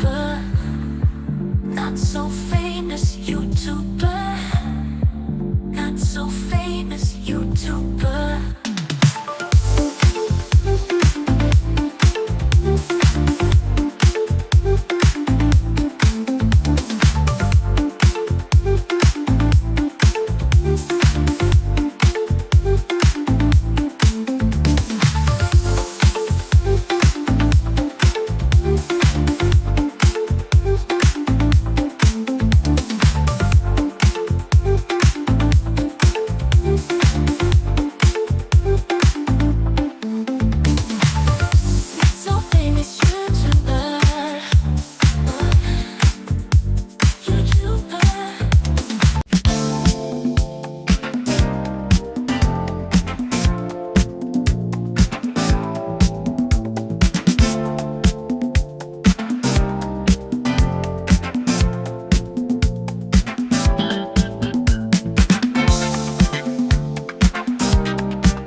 YouTuber, not so famous YouTuber, not so famous YouTuber.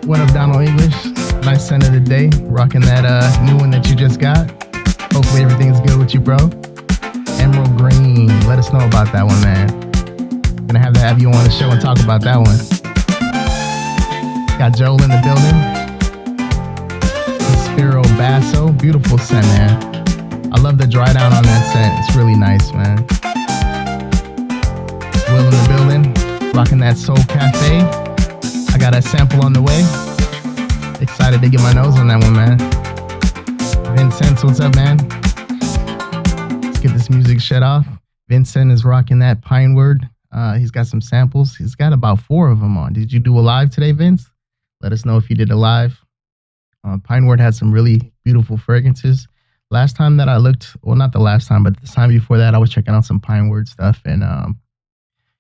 What up, Donald English? Nice scent of the day. Rocking that new one that you just got. Hopefully everything's good with you, bro. Emerald Green. Let us know about that one, man. Gonna have to have you on the show and talk about that one. Got Joel in the building. Spiro Basso. Beautiful scent, man. I love the dry down on that scent. It's really nice, man. Will in the building. Rocking that Soul Cafe. I got a sample on the way. Excited to get my nose on that one, man. Vincent, what's up, man? Let's get this music shut off. Vincent is rocking that Pine Word. He's got some samples. He's got about 4 of them on. Did you do a live today, Vince? Let us know if you did a live. Pine Word had some really beautiful fragrances. Last time that I looked, well, not the last time, but the time before that, I was checking out some Pine Word stuff, and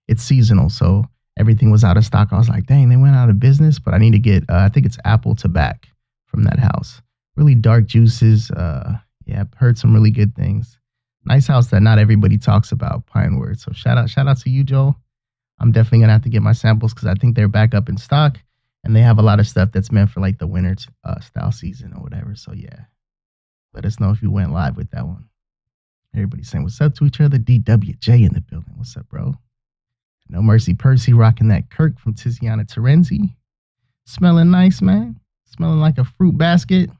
it's seasonal, so everything was out of stock. I was like, dang, they went out of business, but I need to get, I think it's apple tobacco from that house. Really dark juices. Yeah, I've heard some really good things. Nice house that not everybody talks about, Pine Word. So shout out to you, Joel. I'm definitely going to have to get my samples because I think they're back up in stock and they have a lot of stuff that's meant for like the winter style season or whatever. So yeah, let us know if you went live with that one. Everybody's saying what's up to each other. DWJ in the building. What's up, bro? No Mercy Percy rocking that Kirk from Tiziana Terenzi. Smelling nice, man. Smelling like a fruit basket.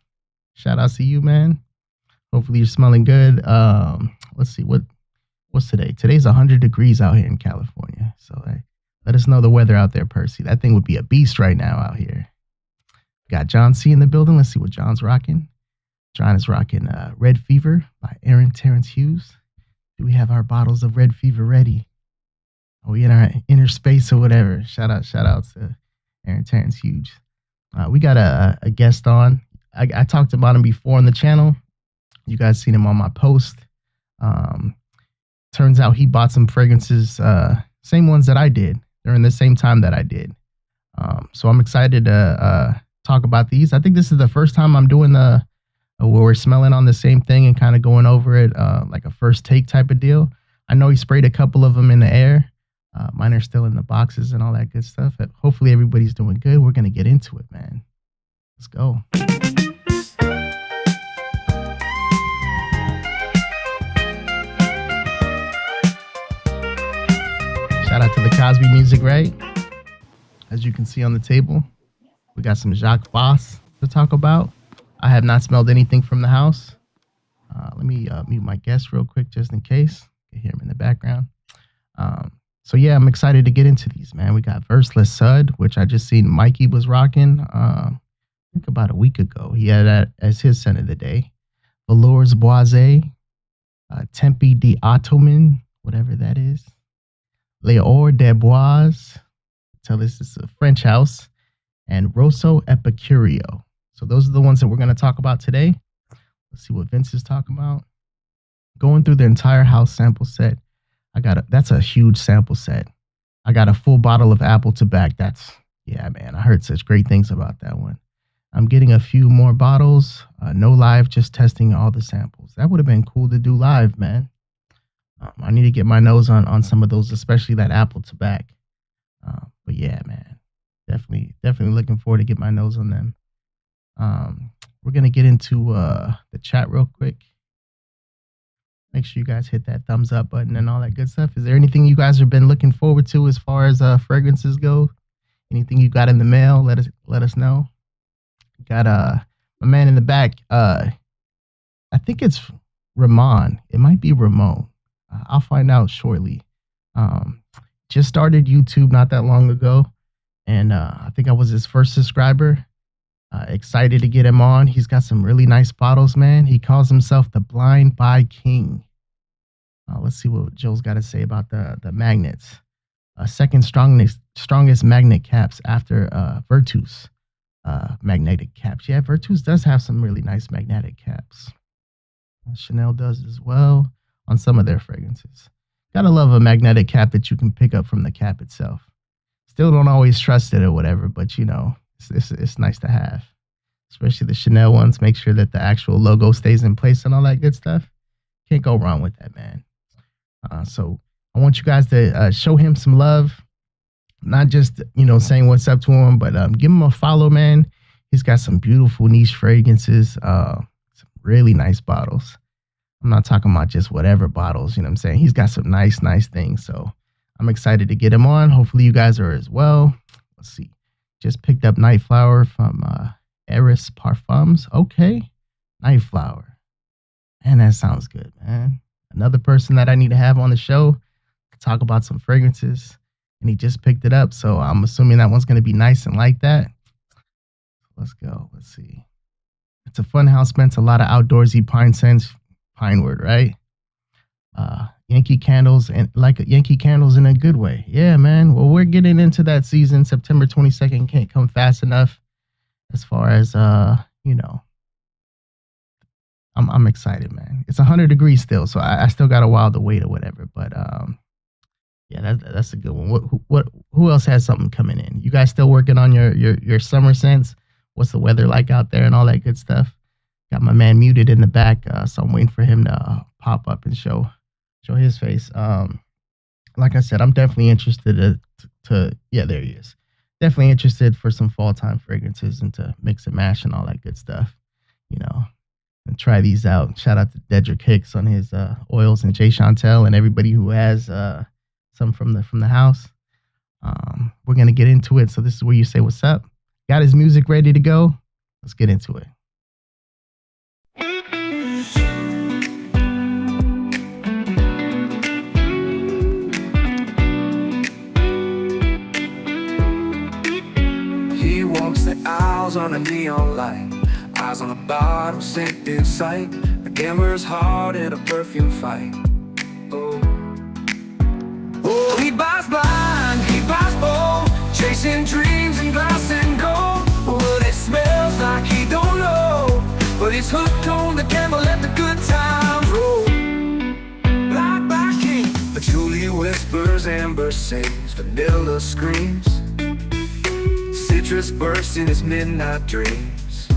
Shout out to you, man. Hopefully you're smelling good. Let's see, what's today? Today's 100 degrees out here in California. So let us know the weather out there, Percy. That thing would be a beast right now out here. Got John C in the building. Let's see what John's rocking. John is rocking Red Fever by Aaron Terrence Hughes. Do we have our bottles of Red Fever ready? Are we in our inner space or whatever? Shout out to Aaron Terrence Hughes. We got a guest on. I talked about him before on the channel. You guys seen him on my post. Turns out he bought some fragrances, same ones that I did during the same time that I did. So I'm excited to talk about these. I think this is the first time I'm doing where we're smelling on the same thing and kind of going over it like a first take type of deal. I know he sprayed a couple of them in the air. Mine are still in the boxes and all that good stuff. Hopefully everybody's doing good. We're going to get into it, man. Let's go. Shout out to the Cosby Music, right? As you can see on the table, we got some Jacques Boss to talk about. I have not smelled anything from the house. Let me mute my guest real quick just in case. You can hear him in the background. So yeah, I'm excited to get into these, man. We got Verseless Sud, which I just seen Mikey was rocking, I think about a week ago. He had that as his scent of the day. Velours Boise, Tempe de Ottoman, whatever that is. L'Or des Bois, tell this is a French house, and Rosso Epicurio. So those are the ones that we're going to talk about today. Let's see what Vince is talking about. Going through the entire house sample set. That's a huge sample set. I got a full bottle of apple tobacco. Yeah, man, I heard such great things about that one. I'm getting a few more bottles. No live, just testing all the samples. That would have been cool to do live, man. I need to get my nose on some of those, especially that apple tobacco. But yeah, man, definitely looking forward to get my nose on them. We're going to get into the chat real quick. Make sure you guys hit that thumbs up button and all that good stuff. Is there anything you guys have been looking forward to as far as fragrances go? Anything you got in the mail? Let us know. Got my man in the back. I think it's Remon. It might be Ramon. I'll find out shortly. Just started YouTube not that long ago, and I think I was his first subscriber. Excited to get him on. He's got some really nice bottles, man. He calls himself the Blind Buy King. Let's see what Joe's got to say about the magnets. Second strongest magnet caps after Virtus magnetic caps. Yeah, Virtus does have some really nice magnetic caps. Chanel does as well on some of their fragrances. Gotta love a magnetic cap that you can pick up from the cap itself. Still don't always trust it or whatever, but you know, it's nice to have. Especially the Chanel ones. Make sure that the actual logo stays in place and all that good stuff. Can't go wrong with that, man. So I want you guys to show him some love. Not just, you know, saying what's up to him, but give him a follow, man. He's got some beautiful niche fragrances. Some really nice bottles. I'm not talking about just whatever bottles, you know what I'm saying? He's got some nice things. So I'm excited to get him on. Hopefully you guys are as well. Let's see. Just picked up Night Flower from Eris Parfums. Okay. Night Flower. Man, that sounds good, man. Another person that I need to have on the show to talk about some fragrances. And he just picked it up. So I'm assuming that one's going to be nice and like that. Let's go. Let's see. It's a fun house scent. A lot of outdoorsy pine scents. Pine word, right? Yankee candles, and like Yankee candles in a good way. Yeah, man. Well, we're getting into that season. September 22nd can't come fast enough. As far as you know, I'm excited, man. It's 100 degrees still, so I still got a while to wait or whatever. But yeah, that's a good one. Who else has something coming in? You guys still working on your summer scents? What's the weather like out there and all that good stuff? Got my man muted in the back, so I'm waiting for him to pop up and show his face. Like I said, I'm definitely interested to yeah, there he is. Definitely interested for some fall time fragrances and to mix and mash and all that good stuff, you know, and try these out. Shout out to Dedrick Hicks on his oils and Jay Chantel and everybody who has some from the house. We're gonna get into it. So this is where you say what's up. Got his music ready to go. Let's get into it. He walks the aisles on a neon light, eyes on a bottle, scent in sight, a gambler's heart in a perfume fight. Oh, he buys blind, he buys bold, chasing dreams in glass and gold. What it smells like he don't know, but he's hooked on the gamble, let the good times roll. Black king, patchouli whispers, amber sings, vanilla screams, citrus bursts in his midnight dreams.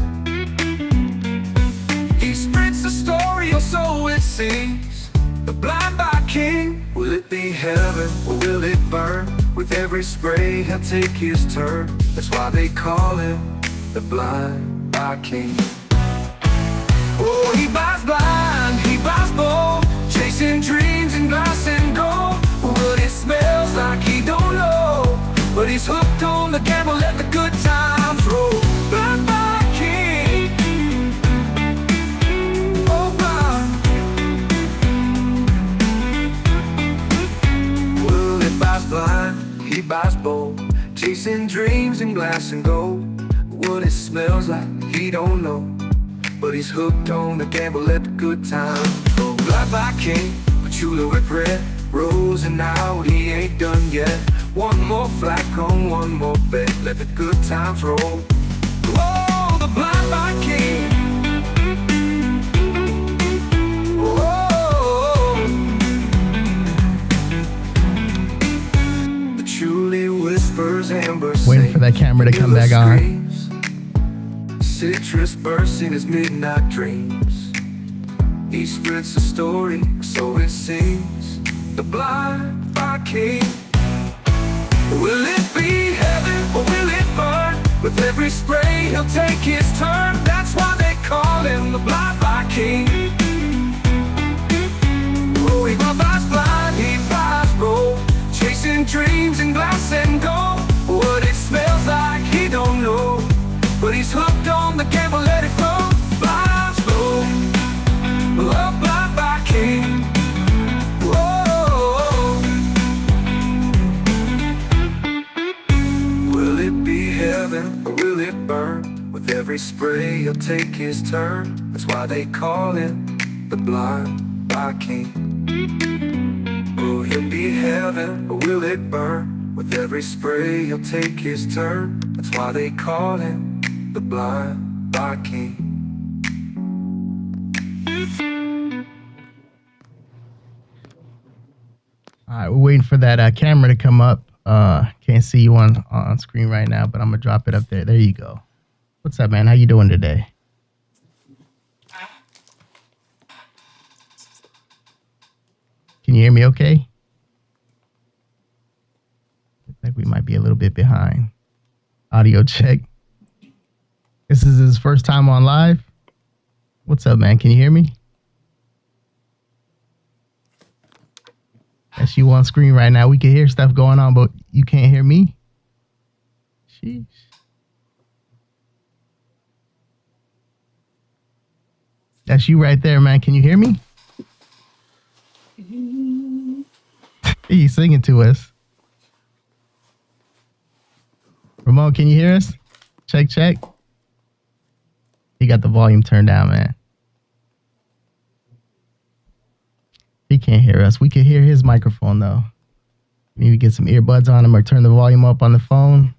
He spreads the story, or so it seems. The blind buy king, will it be heaven or will it burn? With every spray he'll take his turn. That's why they call him the blind buy king. Oh, he buys blind, he buys bold, chasing dreams in glass and gold. What it smells like he don't know, but he's hooked on the gamble, let the good times roll. Blind buy king. Oh, blind. Well, he buys blind, he buys bold, chasing dreams in glass and gold. What it smells like he don't know, but he's hooked on the gamble, let the good times roll. Blind buy king, patchouli with red, rose and out, he ain't done yet. One more flacon, one more bet, let the good times roll. Whoa, the blind buy king. Whoa, patchouli whispers, amber Waiting for that camera to come back on. Citrus bursts in his midnight dreams. He spreads the story, so it seems. The blind buy king. Will it be heaven or will it burn? With every spray he'll take his turn. That's why they call him the blind buy king. every spray he'll take his turn. That's why they call him the blind by king. Will he be heaven or will it burn? With every spray he'll take his turn. That's why they call him the blind by king. All right, we're waiting for that camera to come up. Can't see you on screen right now, but I'm gonna drop it up there. There you go. What's up, man? How you doing today? Can you hear me okay? Looks like we might be a little bit behind. Audio check. This is his first time on live. What's up, man? Can you hear me? That's you on screen right now. We can hear stuff going on, but you can't hear me? Sheesh. That's you right there, man. Can you hear me? He's singing to us. Ramon, can you hear us? Check, check. He got the volume turned down, man. He can't hear us. We can hear his microphone, though. Maybe get some earbuds on him or turn the volume up on the phone.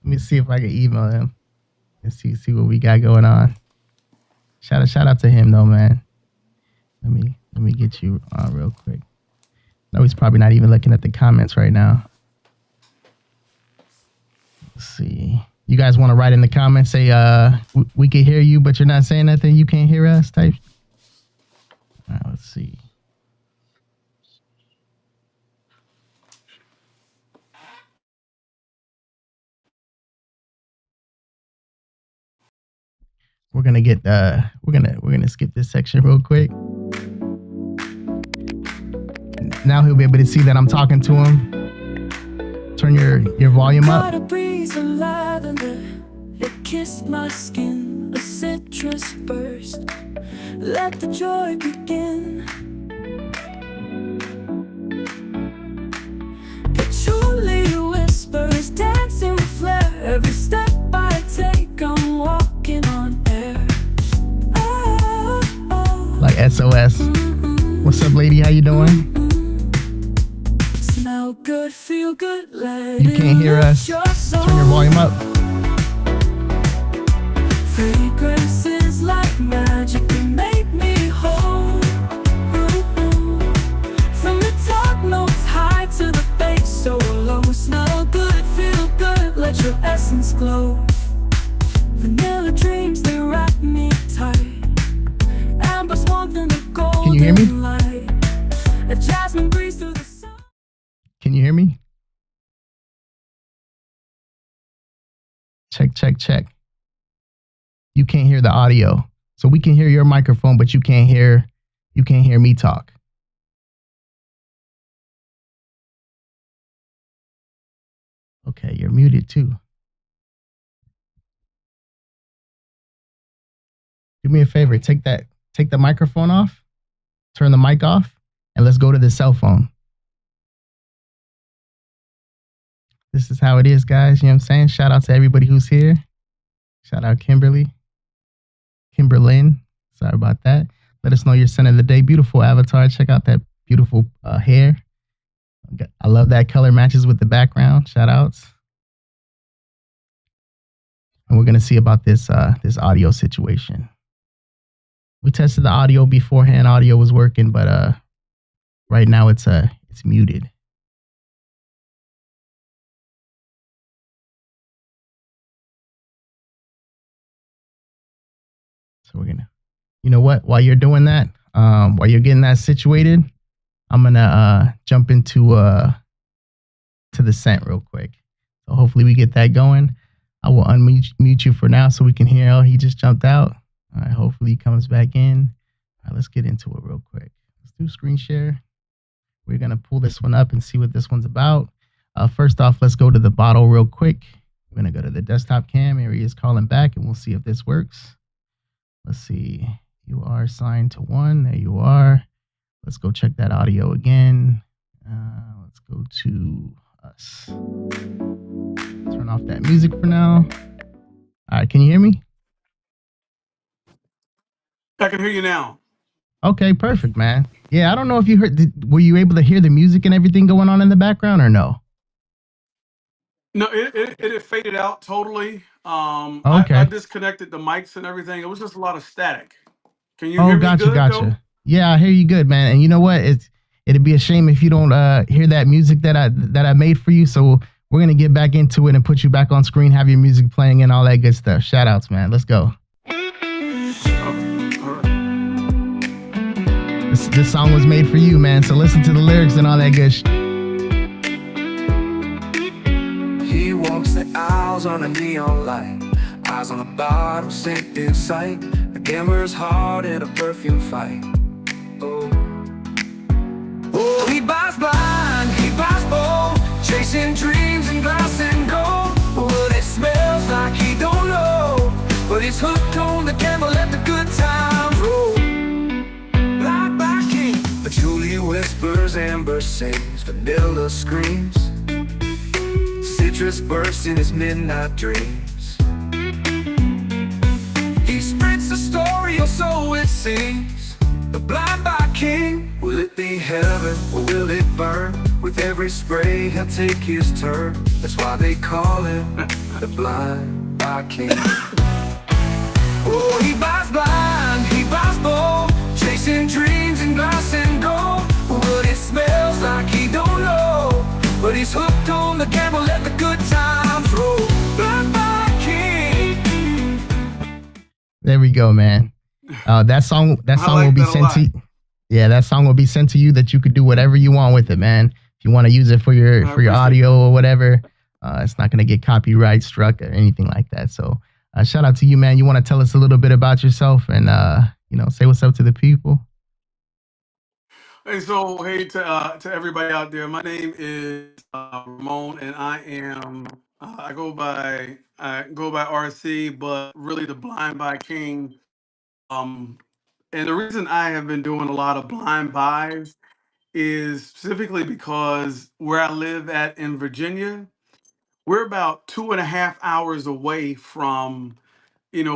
Let me see if I can email him and see what we got going on. Shout out to him, though, man. Let me get you on real quick. No, he's probably not even looking at the comments right now. Let's see. You guys want to write in the comments, say, we can hear you, but you're not saying nothing, you can't hear us type? All right, let's see. We're gonna get we're gonna skip this section real quick. Now he'll be able to see that I'm talking to him. Turn your volume up. A breeze of lavender, it kissed my skin, a citrus burst. Let the joy begin. Patchouli whispers dancing with flair. Every step I take, I'm walking on air. Oh, oh. Like SOS. What's up, lady? How you doing? Smell good, feel good, let You can't hear us. Turn your volume up. Fragrances like magic, they make me whole. From the top notes high to the bass so low. Smell good, feel good, let your essence glow. Vanilla dreams, they wrap me tight. Amber's warmth in the golden Can you hear me? light. A jasmine breeze through the sun. Can you hear me? Check, check, check. You can't hear the audio. So we can hear your microphone, but you can't hear me talk. Okay, you're muted too. Do me a favor, take the microphone off, turn the mic off, and let's go to the cell phone. This is how it is, guys. You know what I'm saying? Shout out to everybody who's here. Shout out Kimberlyn. Sorry about that. Let us know your scent of the day. Beautiful avatar. Check out that beautiful hair. I love that color, matches with the background. Shout outs. And we're going to see about this audio situation. We tested the audio beforehand. Audio was working, but right now it's muted. So we're gonna, you know what? While you're doing that, while you're getting that situated, I'm gonna jump into to the scent real quick. So hopefully we get that going. I will unmute you for now so we can hear. Oh, he just jumped out. All right, hopefully he comes back in. All right, let's get into it real quick. Let's do screen share. We're gonna pull this one up and see what this one's about. First off, let's go to the bottle real quick. We're gonna go to the desktop cam. Here he is calling back, and we'll see if this works. Let's see. You are assigned to 1. There you are. Let's go check that audio again. Let's go to us. Turn off that music for now. All right, can you hear me? I can hear you now. Okay, perfect, man. Yeah, I don't know if you heard. Were you able to hear the music and everything going on in the background or no? No, it faded out totally. I Okay. disconnected the mics and everything. It was just a lot of static. Can you Oh, hear me gotcha, good though? gotcha. Yeah, I hear you good, man. And you know what? It'd be a shame if you don't hear that music that I made for you. So we're gonna get back into it and put you back on screen, have your music playing and all that good stuff. Shout outs, man. Let's go. Okay, all right. This song was made for you, man. So listen to the lyrics and all that good shit. He walks the aisles on a neon light, eyes on a bottle, scent in sight, a gambler's heart in a perfume fight. Oh, oh, he buys blind, he buys bold, chasing dreams in glass and gold. What it smells like he don't know, but he's hooked on the gamble, let the good times roll. Black by king, patchouli whispers, amber sings, vanilla screams, citrus bursts in his midnight dreams. He spreads the story, or so it seems. The blind by king, will it be heaven or will it burn? With every spray he'll take his turn. That's why they call him the blind by king. Oh, he buys blind, he buys bold, chasing dreams in glass and gold. What it smells like he don't know, but he's hooked on the gamble, let the good times roll. Blind by king. There we go, man. That song I will like be that a sent to lot. you. Yeah, that song will be sent to you that you could do whatever you want with it, man. If you want to use it for I your appreciate that. audio or whatever, it's not going to get copyright struck or anything like that. So, shout out to you, man. You want to tell us a little bit about yourself and say what's up to the people? Hey, so hey to everybody out there. My name is Ramon, and I am I go by RC, but really the Blind by King. Um, and the reason I have been doing a lot of blind buys is specifically because where I live at in Virginia, we're about 2.5 hours away from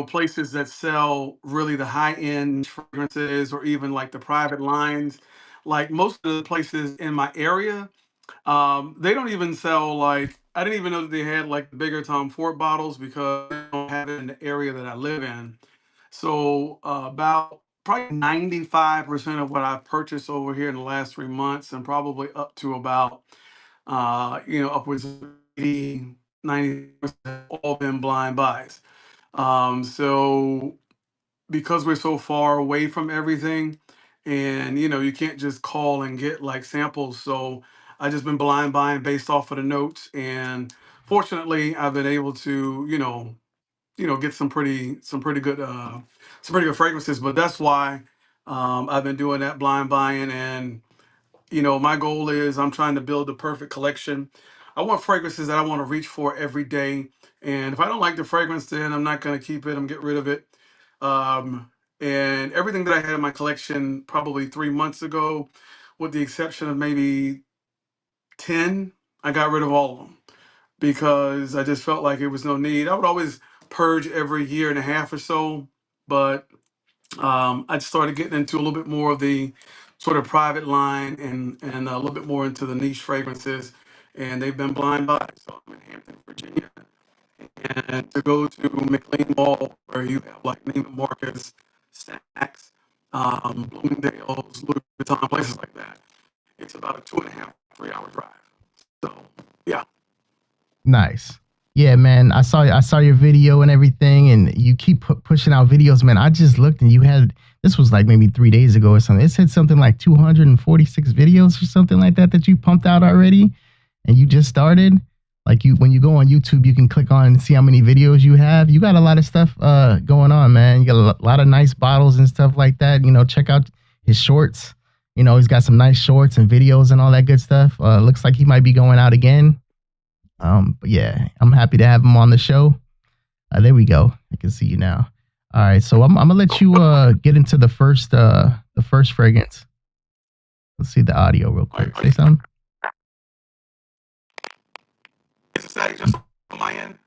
places that sell really the high end fragrances or even like the private lines. Like most of the places in my area, they don't even sell like I didn't even know that they had like the bigger Tom Ford bottles because they don't have it in the area that I live in. So about probably 95% of what I've purchased over here in the last 3 months, and probably up to about upwards of 80, 90% all been blind buys. So because we're so far away from everything, and you can't just call and get like samples. So I just been blind buying based off of the notes, and fortunately I've been able to get some pretty good fragrances. But that's why I've been doing that blind buying. And my goal is I'm trying to build the perfect collection. I want fragrances that I want to reach for every day. And if I don't like the fragrance, then I'm not going to keep it. I'm get rid of it. Um, and everything that I had in my collection probably 3 months ago, with the exception of maybe 10, I got rid of all of them because I just felt like it was no need. I would always purge every year and a half or so, but I started getting into a little bit more of the sort of private line and a little bit more into the niche fragrances, and they've been blind buys. So I'm in Hampton, Virginia, and to go to McLean Mall where you have like Neiman Marcus, Saks, Bloomingdale's, Louis Vuitton, places like that. It's about a 2.5, 3 hour drive. So yeah. Nice. Yeah, man. I saw your video and everything, and you keep pushing out videos, man. I just looked, and you had this was like maybe 3 days ago or something. It said something like 246 videos or something like that you pumped out already, and you just started. Like when you go on YouTube, you can click on and see how many videos you have. You got a lot of stuff going on, man. You got a lot of nice bottles and stuff like that. Check out his shorts. He's got some nice shorts and videos and all that good stuff. Looks like he might be going out again. But yeah, I'm happy to have him on the show. There we go. I can see you now. All right, so I'm gonna let you get into the first fragrance. Let's see the audio real quick. Say something. Is it static just on my end?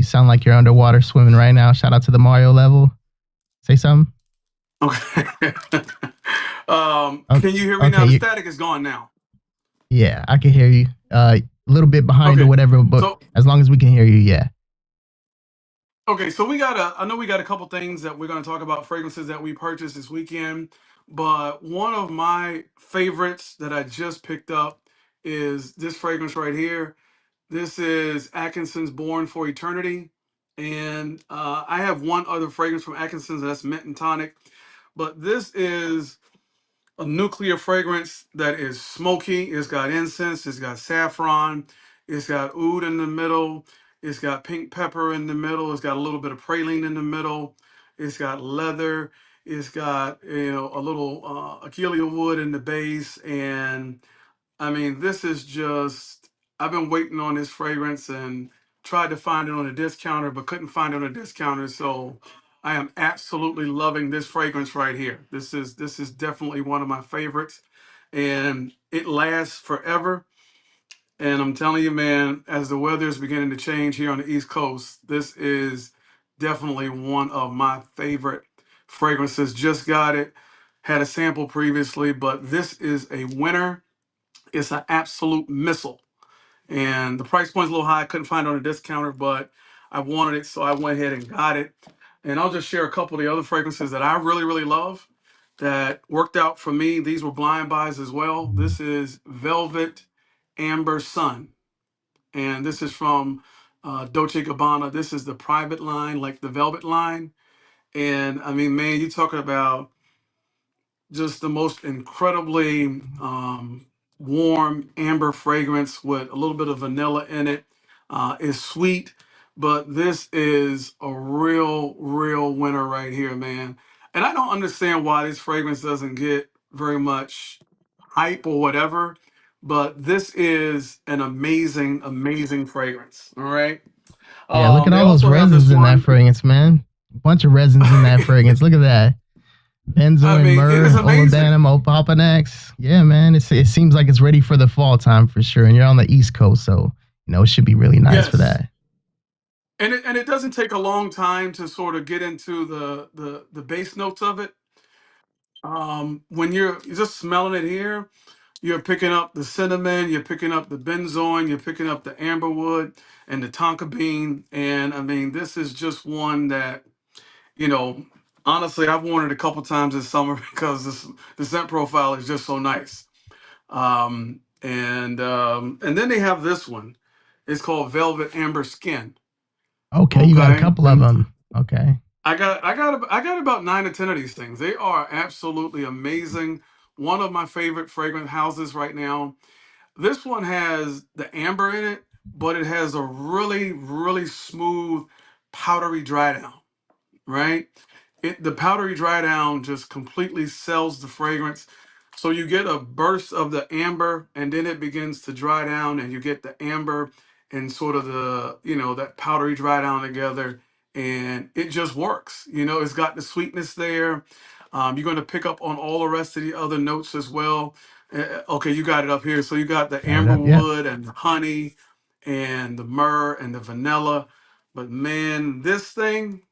sound like you're underwater swimming right now. Shout out to the Mario level. Say something. Okay. Okay, Can you hear me okay now? The you, static is gone now. yeah, I can hear you. A little bit behind or Okay. whatever, but So as long as we can hear you, yeah. okay, so I know we got a couple things that we're going to talk about fragrances that we purchased this weekend, but one of my favorites that I just picked up is this fragrance right here. This is Atkinson's Born for Eternity. And I have one other fragrance from Atkinson's, that's Mint and Tonic. But this is a nuclear fragrance that is smoky. It's got incense, it's got saffron, it's got oud in the middle, it's got pink pepper in the middle, it's got a little bit of praline in the middle, it's got leather, it's got a little Achillea wood in the base, and I mean, this is just, I've been waiting on this fragrance and tried to find it on a discounter, but couldn't find it on a discounter. So I am absolutely loving this fragrance right here. This is definitely one of my favorites, and it lasts forever. And I'm telling you, man, as the weather is beginning to change here on the East Coast, this is definitely one of my favorite fragrances. Just got it, had a sample previously, but this is a winner. It's an absolute missile. And the price point's a little high. I couldn't find it on a discounter, but I wanted it, so I went ahead and got it. And I'll just share a couple of the other fragrances that I really, really love that worked out for me. These were blind buys as well. This is Velvet Amber Sun. And this is from Dolce Gabbana. This is the private line, like the Velvet line. And I mean, man, you talking about just the most incredibly warm amber fragrance with a little bit of vanilla in it. It's sweet, but this is a real, real winner right here, man. And I don't understand why this fragrance doesn't get very much hype or whatever, but this is an amazing, amazing fragrance. All right. Yeah, look at They all those also have this resins in that one. fragrance, man. A bunch of resins in that fragrance. Look at that. I Benzoin, mean, it myrrh, is amazing. olibanum, opopanax. Yeah, man. It seems like it's ready for the fall time for sure. And you're on the East Coast, so it should be really nice for Yes. that. And it doesn't take a long time to sort of get into the base notes of it. When you're just smelling it here, you're picking up the cinnamon, you're picking up the benzoin, you're picking up the amberwood and the tonka bean. And I mean, this is just one that, you know, honestly, I've worn it a couple times this summer because the scent profile is just so nice. And then they have this one. It's called Velvet Amber Skin. Okay, you got a Okay. couple of them. Okay. I got about 9 or 10 of these things. They are absolutely amazing. One of my favorite fragrance houses right now. This one has the amber in it, but it has a really, really smooth, powdery dry down, right? The powdery dry down just completely sells the fragrance. So you get a burst of the amber and then it begins to dry down and you get the amber and sort of that powdery dry down together and it just works. It's got the sweetness there. You're going to pick up on all the rest of the other notes as well. Okay, you got it up here. So you got the Got it amber up. Yep. wood and the honey and the myrrh and the vanilla. But man, this thing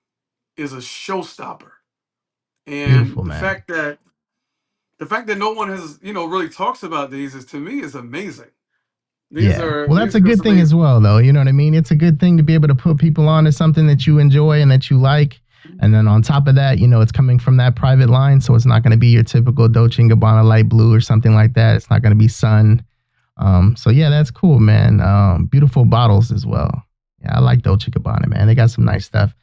is a showstopper. And Beautiful, man. the fact that no one has, really talks about these is to me is amazing. These Yeah. are Well, that's these a are just good thing as amazing. well, though. You know what I mean? It's a good thing to be able to put people on to something that you enjoy and that you like. And then on top of that, it's coming from that private line. So it's not going to be your typical Dolce & Gabbana light blue or something like that. It's not going to be sun. So yeah, that's cool, man. Beautiful bottles as well. Yeah, I like Dolce & Gabbana, man. They got some nice stuff.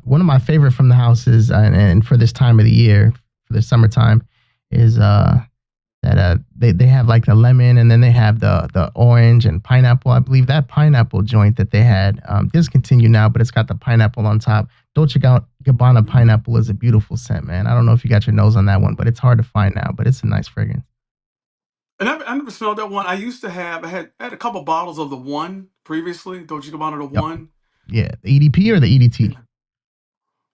One of my favorite from the houses, and for this time of the year, for the summertime, is that they have like the lemon and then they have the orange and pineapple. I believe that pineapple joint that they had discontinued now, but it's got the pineapple on top. Dolce Gabbana pineapple is a beautiful scent, man. I don't know if you got your nose on that one, but it's hard to find now. But it's a nice fragrance. And I never smelled that one. I had a couple bottles of the one previously, Dolce Gabbana the Yep. one. Yeah, the EDP or the EDT.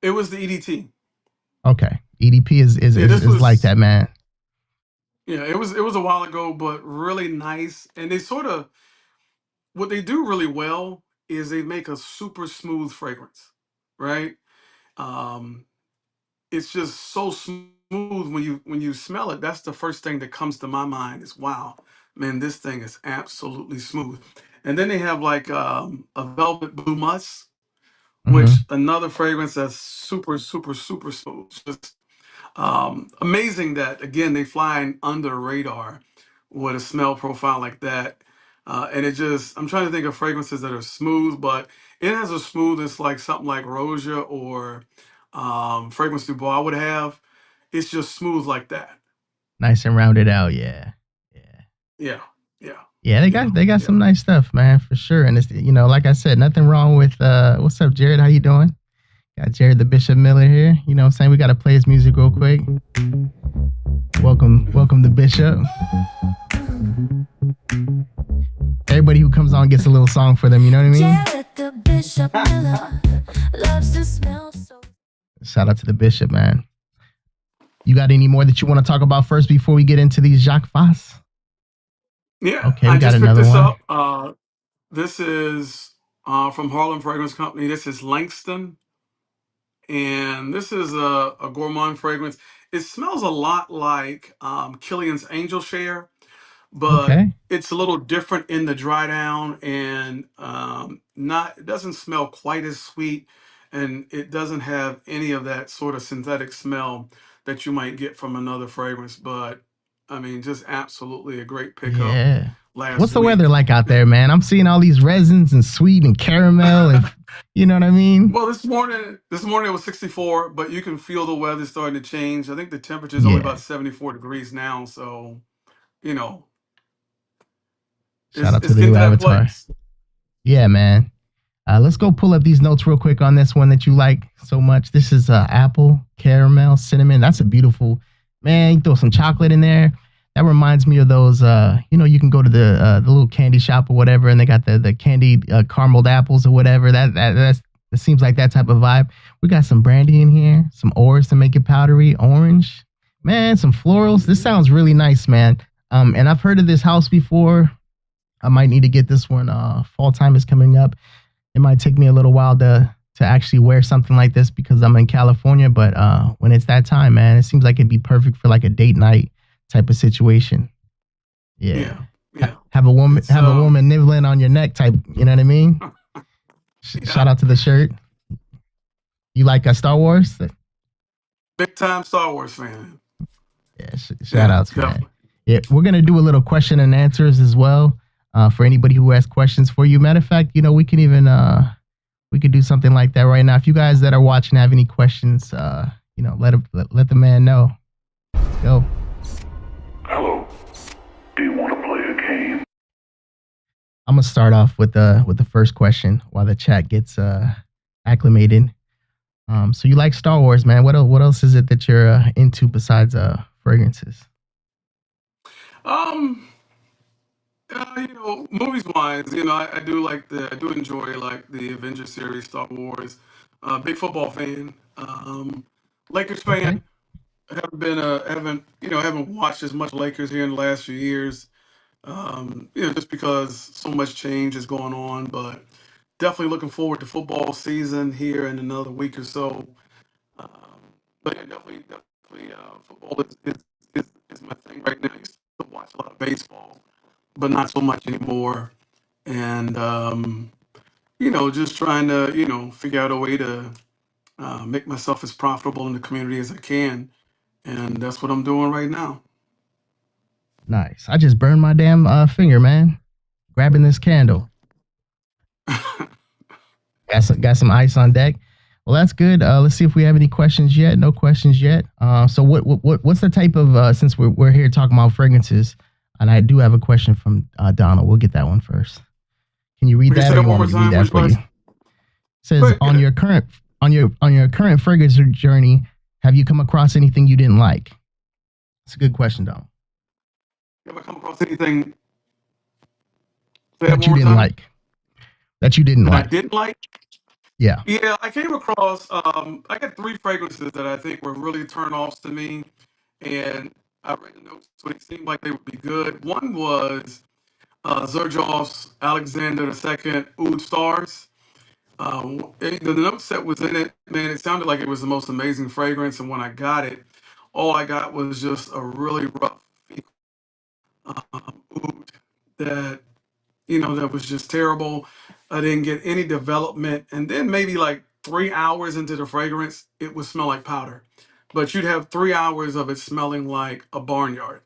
It was the EDT. Okay, EDP is is Yeah, is, this is like was that, man. it was a while ago, but really nice. And they sort of what they do really well is they make a super smooth fragrance, right? Um, it's just so smooth when you smell it. That's the first thing that comes to my mind is wow, man, this thing is absolutely smooth. And then they have like a velvet blue musk, which Hmm. another fragrance that's super super super smooth. Just amazing that again they flying under the radar with a smell profile like that. And it just I'm trying to think of fragrances that are smooth, but it has a smoothness like something like Rosia or Fragrance Du Bois would have. It's just smooth like that. Nice and rounded out. Yeah. Yeah. Yeah, yeah, Yeah, they yeah, got they got yeah. some nice stuff, man, for sure. And it's like I said, nothing wrong with what's up, Jared? How you doing? Got Jared the Bishop Miller here. You know what I'm saying? We gotta play his music real quick. Welcome the Bishop. Everybody who comes on gets a little song for them, you know what I mean? Jared the Bishop Miller loves to smell so. Shout out to the Bishop, man. You got any more that you want to talk about first before we get into these Jacques Fath? Yeah, Okay, we I got just picked another this one. up. This is from Harlem Fragrance Company. This is Langston, and this is a gourmand fragrance. It smells a lot like Killian's Angel Share, but Okay. it's a little different in the dry down and not it doesn't smell quite as sweet, and it doesn't have any of that sort of synthetic smell that you might get from another fragrance. But I mean, just absolutely a great pickup Yeah. last What's the weather week. like out there, man? I'm seeing all these resins and sweet and caramel and you know what I mean? Well, this morning it was 64, but you can feel the weather starting to change. I think the temperature is only Yeah. about 74 degrees now, so you know Shout out to it's the getting new to that avatar. place. Yeah, man. Let's go pull up these notes real quick on this one that you like so much. This is apple, caramel, cinnamon. That's a beautiful, man. You throw some chocolate in there. That reminds me of those. You can go to the little candy shop or whatever, and they got the candied carameled apples or whatever. That seems like that type of vibe. We got some brandy in here, some ores to make it powdery, orange, man, some florals. This sounds really nice, man. And I've heard of this house before. I might need to get this one. Fall time is coming up. It might take me a little while to actually wear something like this because I'm in California. But when it's that time, man, it seems like it'd be perfect for like a date night type of situation. Yeah, Yeah, yeah. It's have a woman nibbling on your neck type. You know what I mean? yeah, Shout out to the shirt. You like Star Wars? big time Star Wars fan. Yeah, shout Yeah, outs, man. definitely. Yeah, we're gonna do a little question and answers as well for anybody who has questions for you. Matter of fact, we can even we could do something like that right now. If you guys that are watching have any questions, let the man know. Let's go. Hello. Do you want to play a game? I'm gonna start off with the first question while the chat gets acclimated. So you like Star Wars, man? What else is it that you're into besides fragrances? Um, movies wise, I do enjoy like the Avengers series, Star Wars. Big football fan. Lakers Okay. fan. I haven't watched as much Lakers here in the last few years. Just because so much change is going on, but definitely looking forward to football season here in another week or so. Um, but yeah, definitely, football is my thing right now. I used to watch a lot of baseball, but not so much anymore. And just trying to figure out a way to make myself as profitable in the community as I can, and that's what I'm doing right now. Nice. I just burned my damn finger, man. Grabbing this candle. Got some ice on deck. Well, that's good. Let's see if we have any questions yet. No questions yet. So what's the type of since we're here talking about fragrances, and I do have a question from Donald. We'll get that one first. Can you read Can you that, say or that you one want more me to read time? that Which for you? question? It Go says ahead, get it. on your current fragrance journey, have you come across anything you didn't like? It's a good question, Donald. Have I come across anything? Say that That one you more didn't time. like. That you didn't That I like. didn't like. Yeah. Yeah, I came across. I got three fragrances that I think were really turn-offs to me, and I read the notes, so it seemed like they would be good. One was Xerjoff's Alexander II Oud Stars. The notes that was in it, man, it sounded like it was the most amazing fragrance. And when I got it, all I got was just a really rough oud that, that was just terrible. I didn't get any development. And then maybe like 3 hours into the fragrance, it would smell like powder. But you'd have 3 hours of it smelling like a barnyard.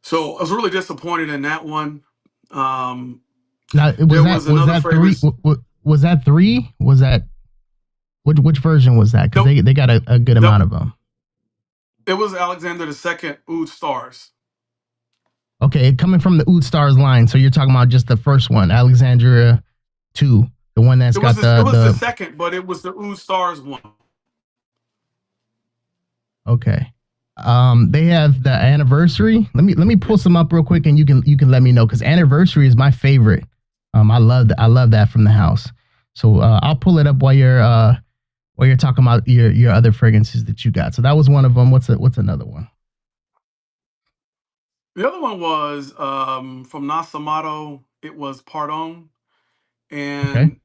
So I was really disappointed in that one. Um, Now, there was was another that three? fragrance. Was that three? Was that which version was that? Because Nope. they got a good Nope. amount of them. It was Alexander II Oud Stars. Okay, coming from the Oud Stars line, so you're talking about just the first one, Alexandria 2, the one that's got It was the the second, but it was the Oud Stars one. okay. They have the anniversary. Let me pull some up real quick, and you can let me know because anniversary is my favorite. I love that from the house. So I'll pull it up while you're talking about your other fragrances that you got. So that was one of them. What's another one? The other one was from Nasamato. It was Pardon. Okay. And,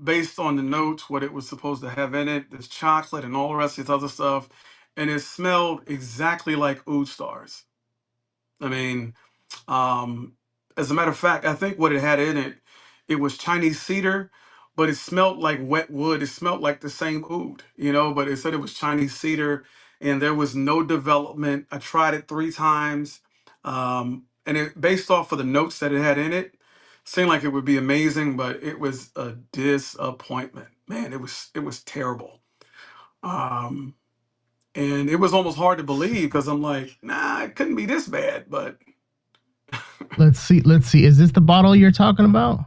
based on the notes, what it was supposed to have in it, there's chocolate and all the rest of this other stuff. And it smelled exactly like Oud Stars. I mean, Um, as a matter of fact, I think what it had in it, it was Chinese cedar, but it smelled like wet wood. It smelled like the same oud, but it said it was Chinese cedar and there was no development. I tried it 3 times. And it based off of the notes that it had in it, seemed like it would be amazing, but it was a disappointment. Man, it was terrible. Um, and it was almost hard to believe because I'm like, nah, it couldn't be this bad, but Let's see. Let's see. Is this the bottle you're talking about?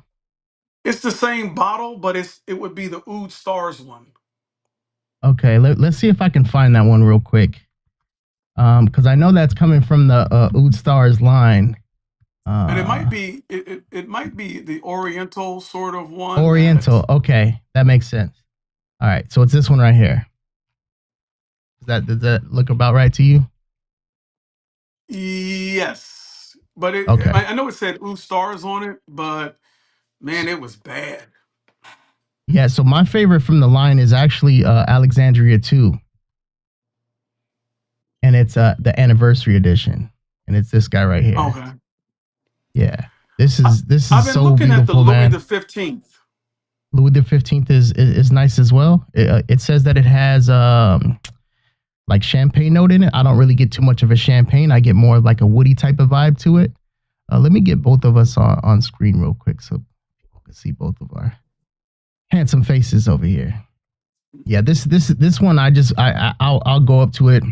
it's the same bottle, but it would be the Oud Stars one. Okay. Let's see if I can find that one real quick. Because I know that's coming from the Oud Stars line. And it might Uh, be it might be the Oriental sort of one that Oriental. Okay, that makes sense. All right. So it's this one right here. Does that look about right to you? yes. But Okay. I know it said Oud Stars on it, but man, it was bad. Yeah. So my favorite from the line is actually Alexandria 2, and it's the anniversary edition, and it's this guy right here. Okay. Yeah. This I, is I've been so looking at the beautiful, Louis man. the 15th. Louis the 15th is nice as well. It says that it has like champagne note in it. I don't really get too much of a champagne. I get more of like a woody type of vibe to it. Let me get both of us on screen real quick so people can see both of our handsome faces over here. Yeah, this one I'll go up to it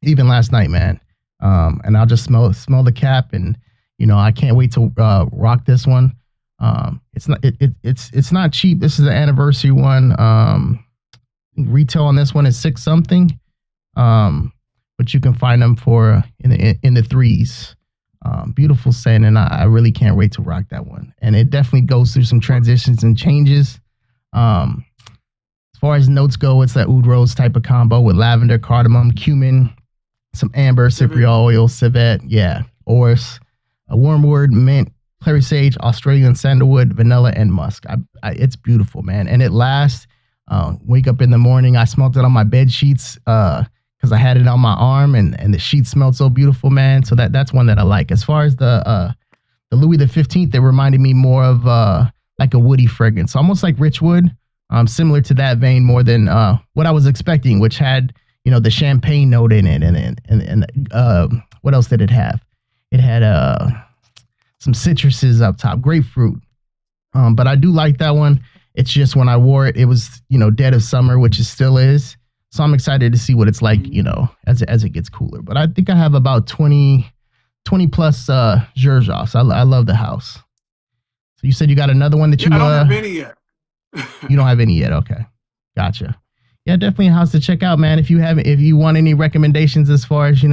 even last night, man. And I'll just smell the cap, and I can't wait to rock this one. It's not cheap. This is the anniversary one. Retail on this one is 6 something. But you can find them for in the threes. Beautiful scent, and I really can't wait to rock that one. And it definitely goes through some transitions and changes. As far as notes go, it's that oud rose type of combo with lavender, cardamom, cumin, some amber, cypriol oil, civet, yeah, orris, a wormwood, mint, clary sage, Australian sandalwood, vanilla, and musk. It's beautiful, man, and it lasts. Wake up in the morning, I smelled it on my bed sheets because I had it on my arm, and the sheets smelled so beautiful, man. So that's one that I like. As far as the Louis the 15th, it reminded me more of like a woody fragrance, almost like Richwood, similar to that vein more than what I was expecting, which had the champagne note in it, and what else did it have? It had some citruses up top, grapefruit. But I do like that one. It's just when I wore it, it was dead of summer, which it still is. So I'm excited to see what it's like, as it gets cooler. But I think I have about 20 plus Xerjoffs. I love the house. So you said you got another one that Yeah, I don't have any yet. you don't have any yet. Okay, gotcha. Yeah, definitely a house to check out, man. If you want any recommendations as far as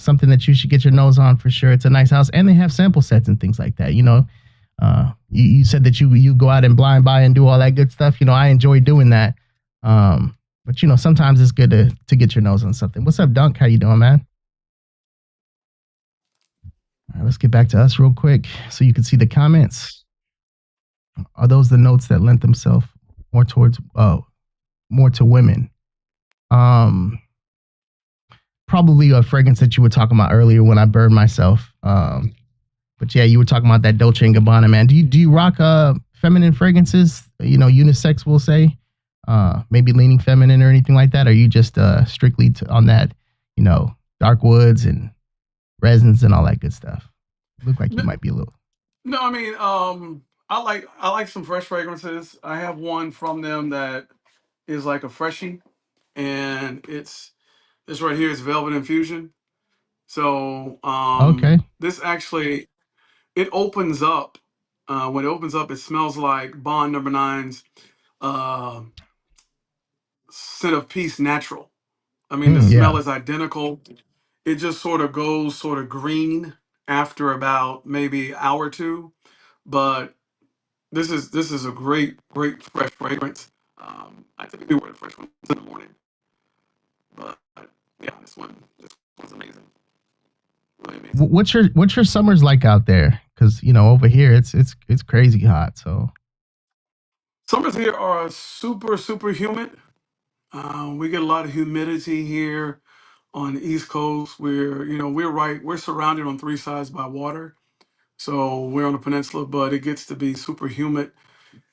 something that you should get your nose on for sure. It's a nice house, and they have sample sets and things like that. You said that you go out and blind buy and do all that good stuff. I enjoy doing that. But sometimes it's good to get your nose on something. What's up, Dunk? How you doing, man? All right, let's get back to us real quick so you can see the comments. Are those the notes that lent themselves more towards more to women? Probably a fragrance that you were talking about earlier when I burned myself. But yeah, you were talking about that Dolce and Gabbana, man. Do you rock feminine fragrances? You know, unisex, we'll say. Maybe leaning feminine or anything like that? Or are you just strictly on that, you know, dark woods and resins and all that good stuff? Look like you No, might be a little. no, I mean, I like some fresh fragrances. I have one from them that is like a freshie, and it's right here. It's Velvet Infusion. So Okay. this actually it opens up. When it opens up, it smells like Bond Number Nine's uh, scent of peace natural. I mean, the Yeah. smell is identical. It just sort of goes sort of green after about maybe an hour or two. But this is a great fresh fragrance. I typically wear the fresh ones in the morning, but yeah, this one's amazing, really amazing. What's your summers like out there? Because you know over here it's crazy hot. So Summers here are super humid. We get a lot of humidity here on the East Coast. We're surrounded on three sides by water, so we're on a peninsula, but it gets to be super humid.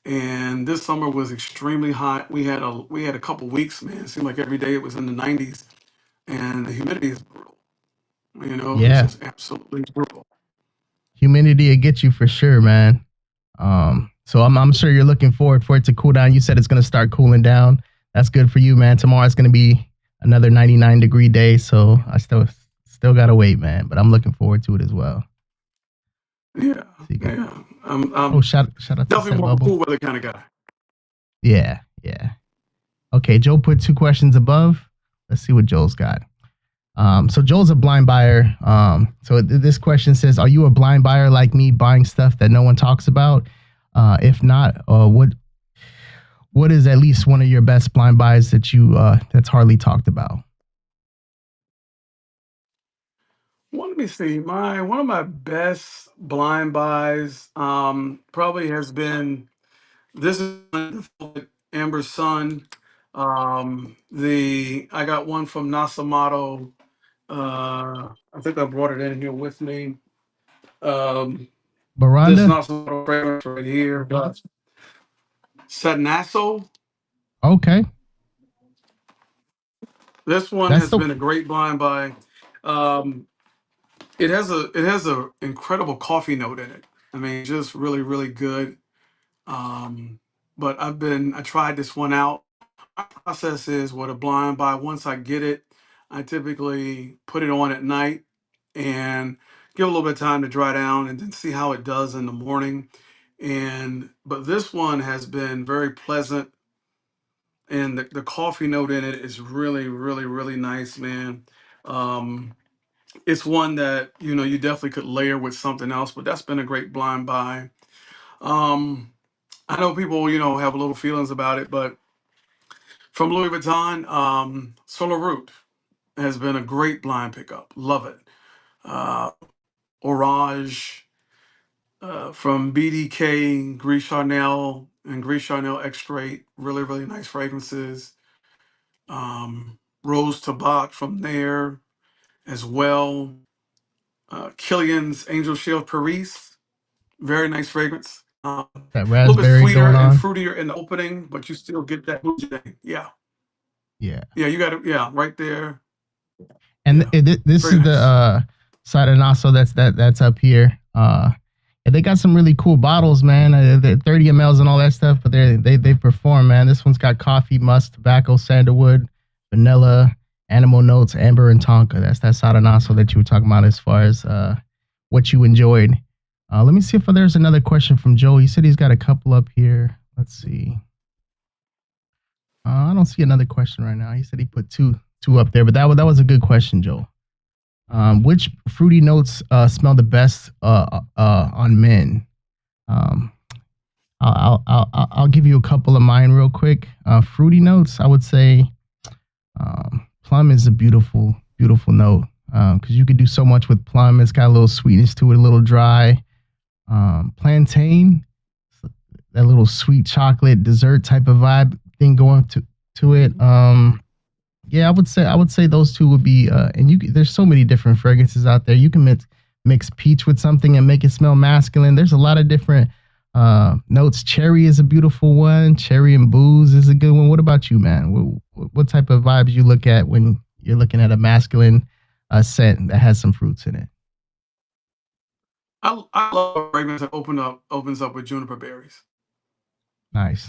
And this summer was extremely hot. We had a couple weeks, man. It seemed like every day it was in the 90s, and the humidity is brutal. It's yeah, just absolutely brutal. humidity will get you for sure, man. So I'm sure you're looking forward for it to cool down. You said it's gonna start cooling down. That's good for you, man. Tomorrow's gonna be another 99-degree day, so I still gotta wait, man. But I'm looking forward to it as well. Yeah, So you got yeah. I'm, oh I'm shout out to definitely Set more of a Bubble. cool weather kind of guy. Yeah. Okay, Joe put 2 questions above. Let's see what Joel's got. So Joel's a blind buyer. So this question says, "Are you a blind buyer like me, buying stuff that no one talks about? If not, what is at least one of your best blind buys that you that's hardly talked about?" Well, let me see. My One of my best blind buys probably has been this is Amber Sun. The I got one from Nasamato. I think I brought it in here with me. Um, this Baranda. Nasamato fragrance right here, Satnaso. Okay, This one that's has the been a great blind buy. Um, it has a incredible coffee note in it. I mean, just really good. Um, but I tried this one out. My process is what a blind buy. Once I get it, I typically put it on at night and give a little bit of time to dry down and then see how it does in the morning. But this one has been very pleasant, and the coffee note in it is really nice, man. Um, it's one that you definitely could layer with something else, but that's been a great blind buy. Um, I know people have a little feelings about it, but from Louis Vuitton, Solar Root has been a great blind pickup. Love it. Uh, Orage from BDK, Gris Charnel, and Gris Charnel Extrait. Really nice fragrances. Rose Tabac from there as well. Killian's Angel Shield Paris. Very nice fragrance. A that little bit raspberry sweeter going and on. fruitier in the opening, but you still get that bougie thing. Yeah. Yeah. Yeah, you got it. Yeah, right there. And Yeah. this Very is the nice. side and also that's up here. And they got some really cool bottles, man. They're 30 mLs and all that stuff, but they perform, man. This one's got coffee, musk, tobacco, sandalwood, vanilla, animal notes, amber, and tonka. That's that Sadanaso that you were talking about as far as what you enjoyed. Let me see if there's another question from Joe. He said he's got a couple up here. Let's see. I don't see another question right now. He said he put two up there, but that was a good question, Joe. Which fruity notes smell the best on men? Um, I'll give you a couple of mine real quick. Fruity notes, I would say plum is a beautiful note. because you could do so much with plum. It's got a little sweetness to it, a little dry. Plantain, that little sweet chocolate dessert type of vibe thing going to it. Yeah, I would say those two would be. And there's so many different fragrances out there. You can mix peach with something and make it smell masculine. There's a lot of different notes. Cherry is a beautiful one. Cherry and booze is a good one. What about you, man? What type of vibes you look at when you're looking at a masculine scent that has some fruits in it? I love a fragrance that opens up with juniper berries. Nice.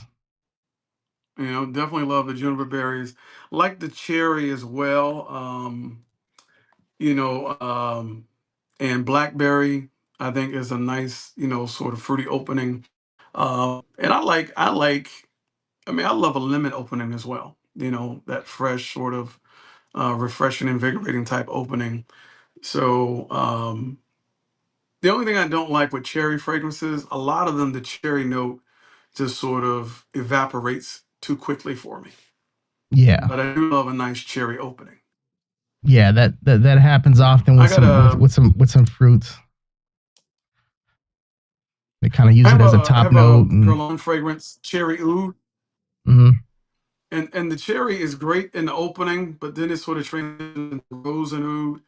Definitely love the juniper berries. Like the cherry as well. You know, and blackberry I think is a nice, sort of fruity opening. And I love a lemon opening as well. That fresh sort of refreshing, invigorating type opening. So the only thing I don't like with cherry fragrances, a lot of them, the cherry note just sort of evaporates too quickly for me. Yeah. But I do love a nice cherry opening. Yeah, that happens Yeah, often I with got some a with some fruits. They kind of I use it have as a a I top have a note, and Guerlain fragrance, cherry oud, mhm. and the cherry is great in the opening, but then it sort of transitions into rose and oud.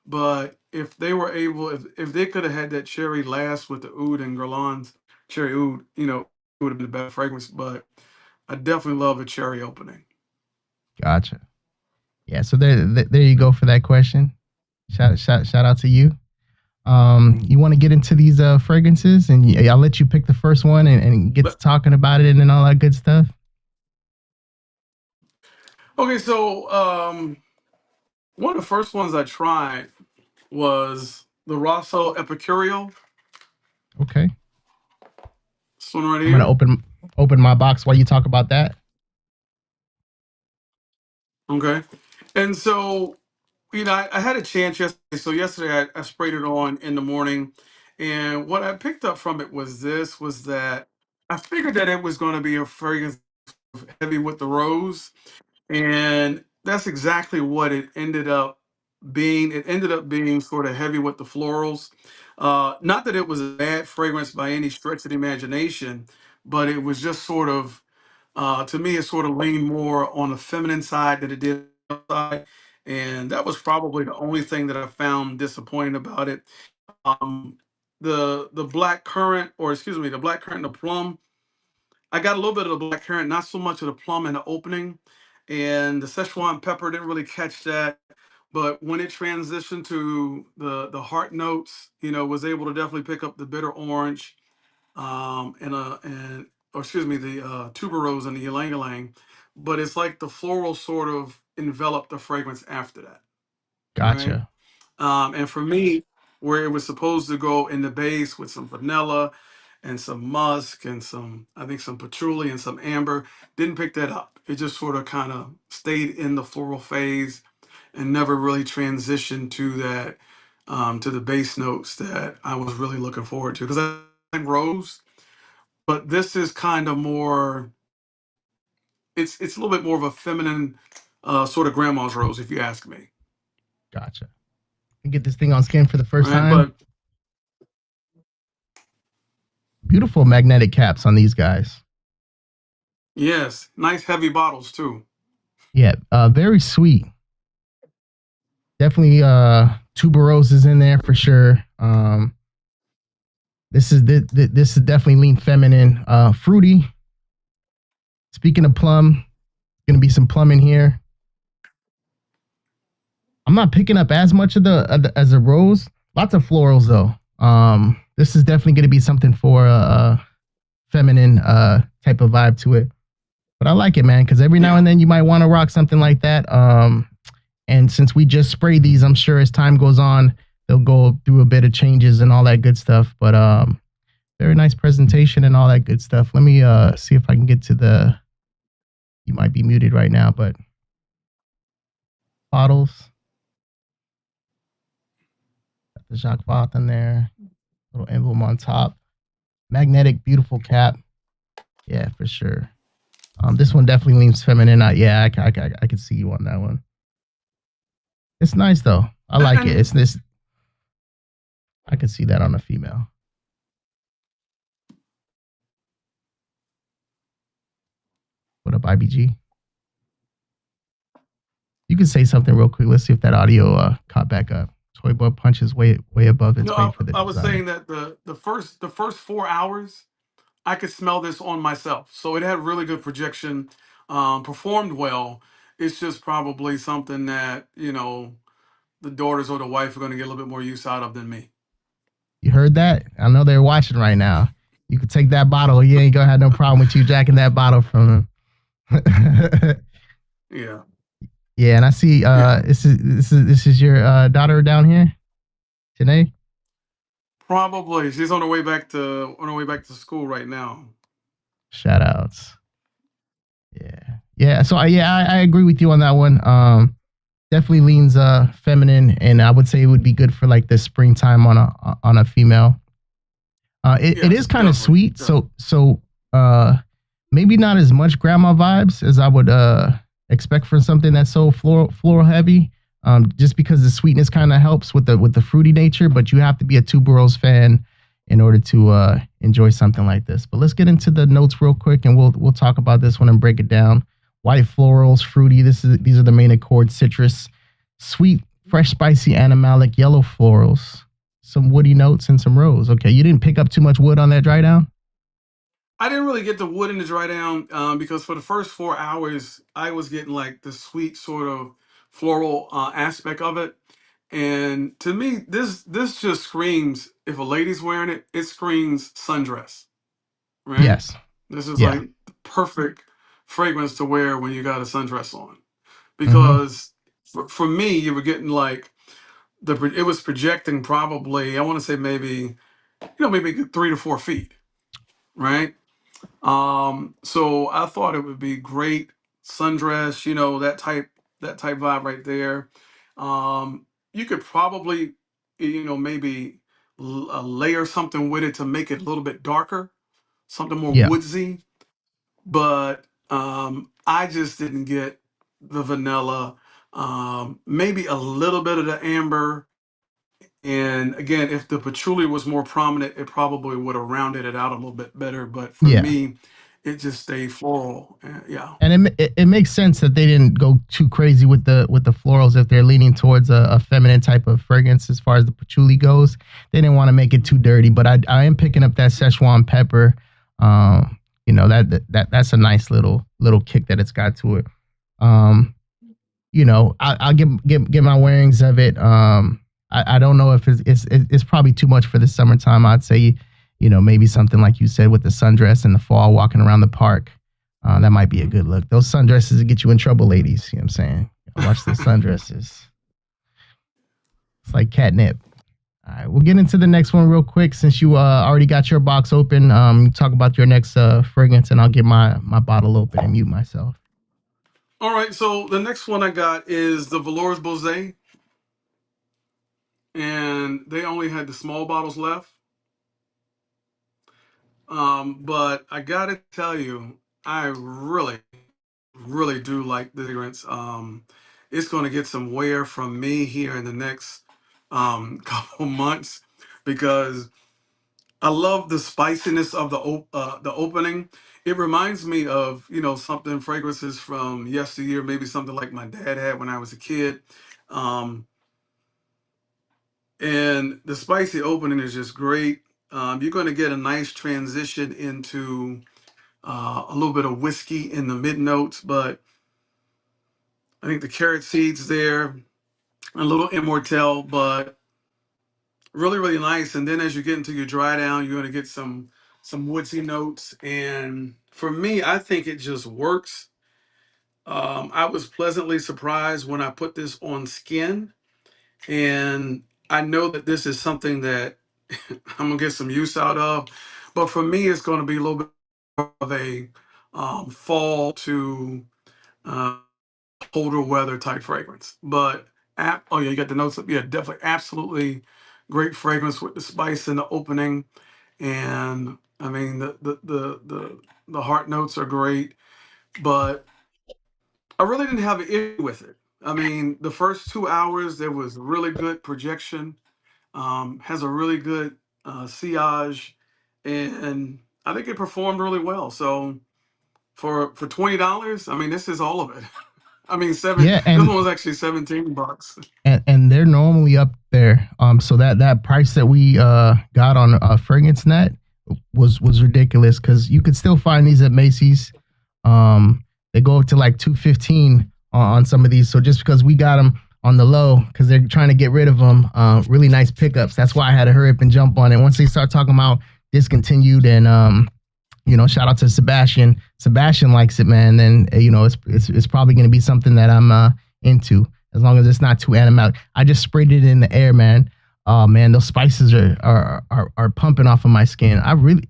But if they were able, if they could have had that cherry last with the oud and Guerlain's cherry oud, it would have been a better fragrance. But I definitely love a cherry opening. Gotcha. Yeah, so there you go for that question. Shout out to you. You want to get into these fragrances, and I'll let you pick the first one and get to But talking about it and all that good stuff. okay, so one of the first ones I tried was the Rosso Epicurio. Okay, This one right I'm gonna here. open my box while you talk about that. Okay. And so, I had a chance yesterday. So yesterday I sprayed it on in the morning. And what I picked up from it was that I figured that it was going to be a fragrance heavy with the rose. And that's exactly what it ended up being. It ended up being sort of heavy with the florals. Not that it was a bad fragrance by any stretch of the imagination, but it was just sort of, to me, it sort of leaned more on the feminine side than it did the side. And that was probably the only thing that I found disappointing about it. Um, the black currant, or excuse me, the black currant and the plum, I got a little bit of the black currant, not so much of the plum in the opening, and the Szechuan pepper didn't really catch that. But when it transitioned to the heart notes, was able to definitely pick up the bitter orange, and or excuse me, the tuberose and the ylang ylang. But it's like the floral sort of enveloped the fragrance after that, right? Gotcha. And for me, where it was supposed to go in the base with some vanilla and some musk and I think some patchouli and some amber, didn't pick that up. It just sort of kind of stayed in the floral phase and never really transitioned to that, to the base notes that I was really looking forward to. Because I like rose, but this is kind of more. It's a little bit more of a feminine, sort of grandma's rose, if you ask me. Gotcha. You get this thing on skin for the first Right, time. but Beautiful magnetic caps on these guys. yes, nice heavy bottles too. Yeah, very sweet. Definitely tuberose is in there for sure. This is definitely lean feminine, fruity. Speaking of plum, gonna be some plum in here. I'm not picking up as much of the as a rose. Lots of florals though. This is definitely gonna be something for a feminine type of vibe to it. But I like it, man, because every now Yeah, and then you might want to rock something like that. And since we just sprayed these, I'm sure as time goes on, they'll go through a bit of changes and all that good stuff. But very nice presentation and all that good stuff. Let me see if I can get to the. You might be muted right now, but bottles. Got the Jacques Fath in there. Little emblem on top. Magnetic, beautiful cap. Yeah, for sure. This one definitely leans feminine. Yeah, I could see you on that one. It's nice though. I like it. And It's this. I could see that on a female. What up, IBG? You can say something real quick. Let's see if that audio caught back up. Toy Boy Punch is way above its no, weight for the I was designer. saying that the first 4 hours I could smell this on myself. So it had really good projection, performed well. It's just probably something that, the daughters or the wife are going to get a little bit more use out of than me. You heard that? I know they're watching right now. You could take that bottle. He ain't gonna have no problem with you jacking that bottle from him. Yeah. Yeah, and I see Yeah. this is your daughter down here today. Probably. She's on her way back to school right now. Shout outs. Yeah. Yeah. So I agree with you on that one. Definitely leans feminine, and I would say it would be good for like the springtime on a female. It is Yes, kind of definitely. sweet, so uh maybe not as much grandma vibes as I would expect for something that's so floral heavy. Just because the sweetness kind of helps with the fruity nature, but you have to be a Tuberose fan in order to enjoy something like this. But let's get into the notes real quick, and we'll talk about this one and break it down. White florals, fruity. These are the main accords. Citrus, sweet, fresh, spicy, animalic. Yellow florals, some woody notes, and some rose. Okay, you didn't pick up too much wood on that dry down? I didn't really get the wood in the dry down, because for the first 4 hours, I was getting like the sweet sort of floral aspect of it. And to me, this just screams, if a lady's wearing it, it screams sundress, right? Yes. This is Yeah. like the perfect fragrance to wear when you got a sundress on. Mm-hmm. Because for me, you were getting like it was projecting probably, I want to say maybe 3 to 4 feet, right? So I thought it would be great sundress, that type vibe right there. You could probably, maybe layer something with it to make it a little bit darker, something more Yeah. woodsy. But I just didn't get the vanilla. Maybe a little bit of the amber. And again, if the patchouli was more prominent, it probably would have rounded it out a little bit better. But for Yeah. me, it just stayed floral. Yeah. And it makes sense that they didn't go too crazy with the florals if they're leaning towards a feminine type of fragrance as far as the patchouli goes. They didn't want to make it too dirty, but I am picking up that Szechuan pepper. That's a nice little kick that it's got to it. Um, I'll get my wearings of it. I don't know if it's probably too much for the summertime. I'd say, maybe something like you said with the sundress in the fall, walking around the park. That might be a good look. Those sundresses get you in trouble, ladies. You know what I'm saying? Watch the sundresses. It's like catnip. All right, we'll get into the next one real quick since you already got your box open. Talk about your next fragrance, and I'll get my bottle open and mute myself. All right. So the next one I got is the Valores Bose, and they only had the small bottles left. But I gotta tell you, I really, really do like the fragrance. It's going to get some wear from me here in the next couple months because I love the spiciness of the opening. It reminds me of something fragrances from yesteryear, maybe something like my dad had when I was a kid. Um, and the spicy opening is just great. You're going to get a nice transition into a little bit of whiskey in the mid notes, but I think the carrot seeds there, a little immortelle, but really, really nice. And then as you get into your dry down, you're going to get some woodsy notes. And for me, I think it just works. I was pleasantly surprised when I put this on skin, and I know that this is something that I'm gonna get some use out of. But for me, it's going to be a little bit of a fall to uh, colder weather type fragrance. But oh yeah, you got the notes up. Yeah, definitely, absolutely great fragrance with the spice in the opening, and I mean the heart notes are great. But I really didn't have an issue with it. I mean, the first 2 hours there was really good projection. Has a really good sillage, and I think it performed really well. So for $20, I mean, this is all of it. I mean, seven. Yeah, This one was actually $17. and they're normally up there. So that price that we got on Fragrance Net was ridiculous because you could still find these at Macy's. They go up to like 215 on some of these. So just because we got them on the low because they're trying to get rid of them, really nice pickups. That's why I had to hurry up and jump on it. Once they start talking about discontinued and shout out to Sebastian. Sebastian likes it, man. Then it's probably going to be something that I'm into as long as it's not too animatic. I just sprayed it in the air, man. Oh man, those spices are pumping off of my skin.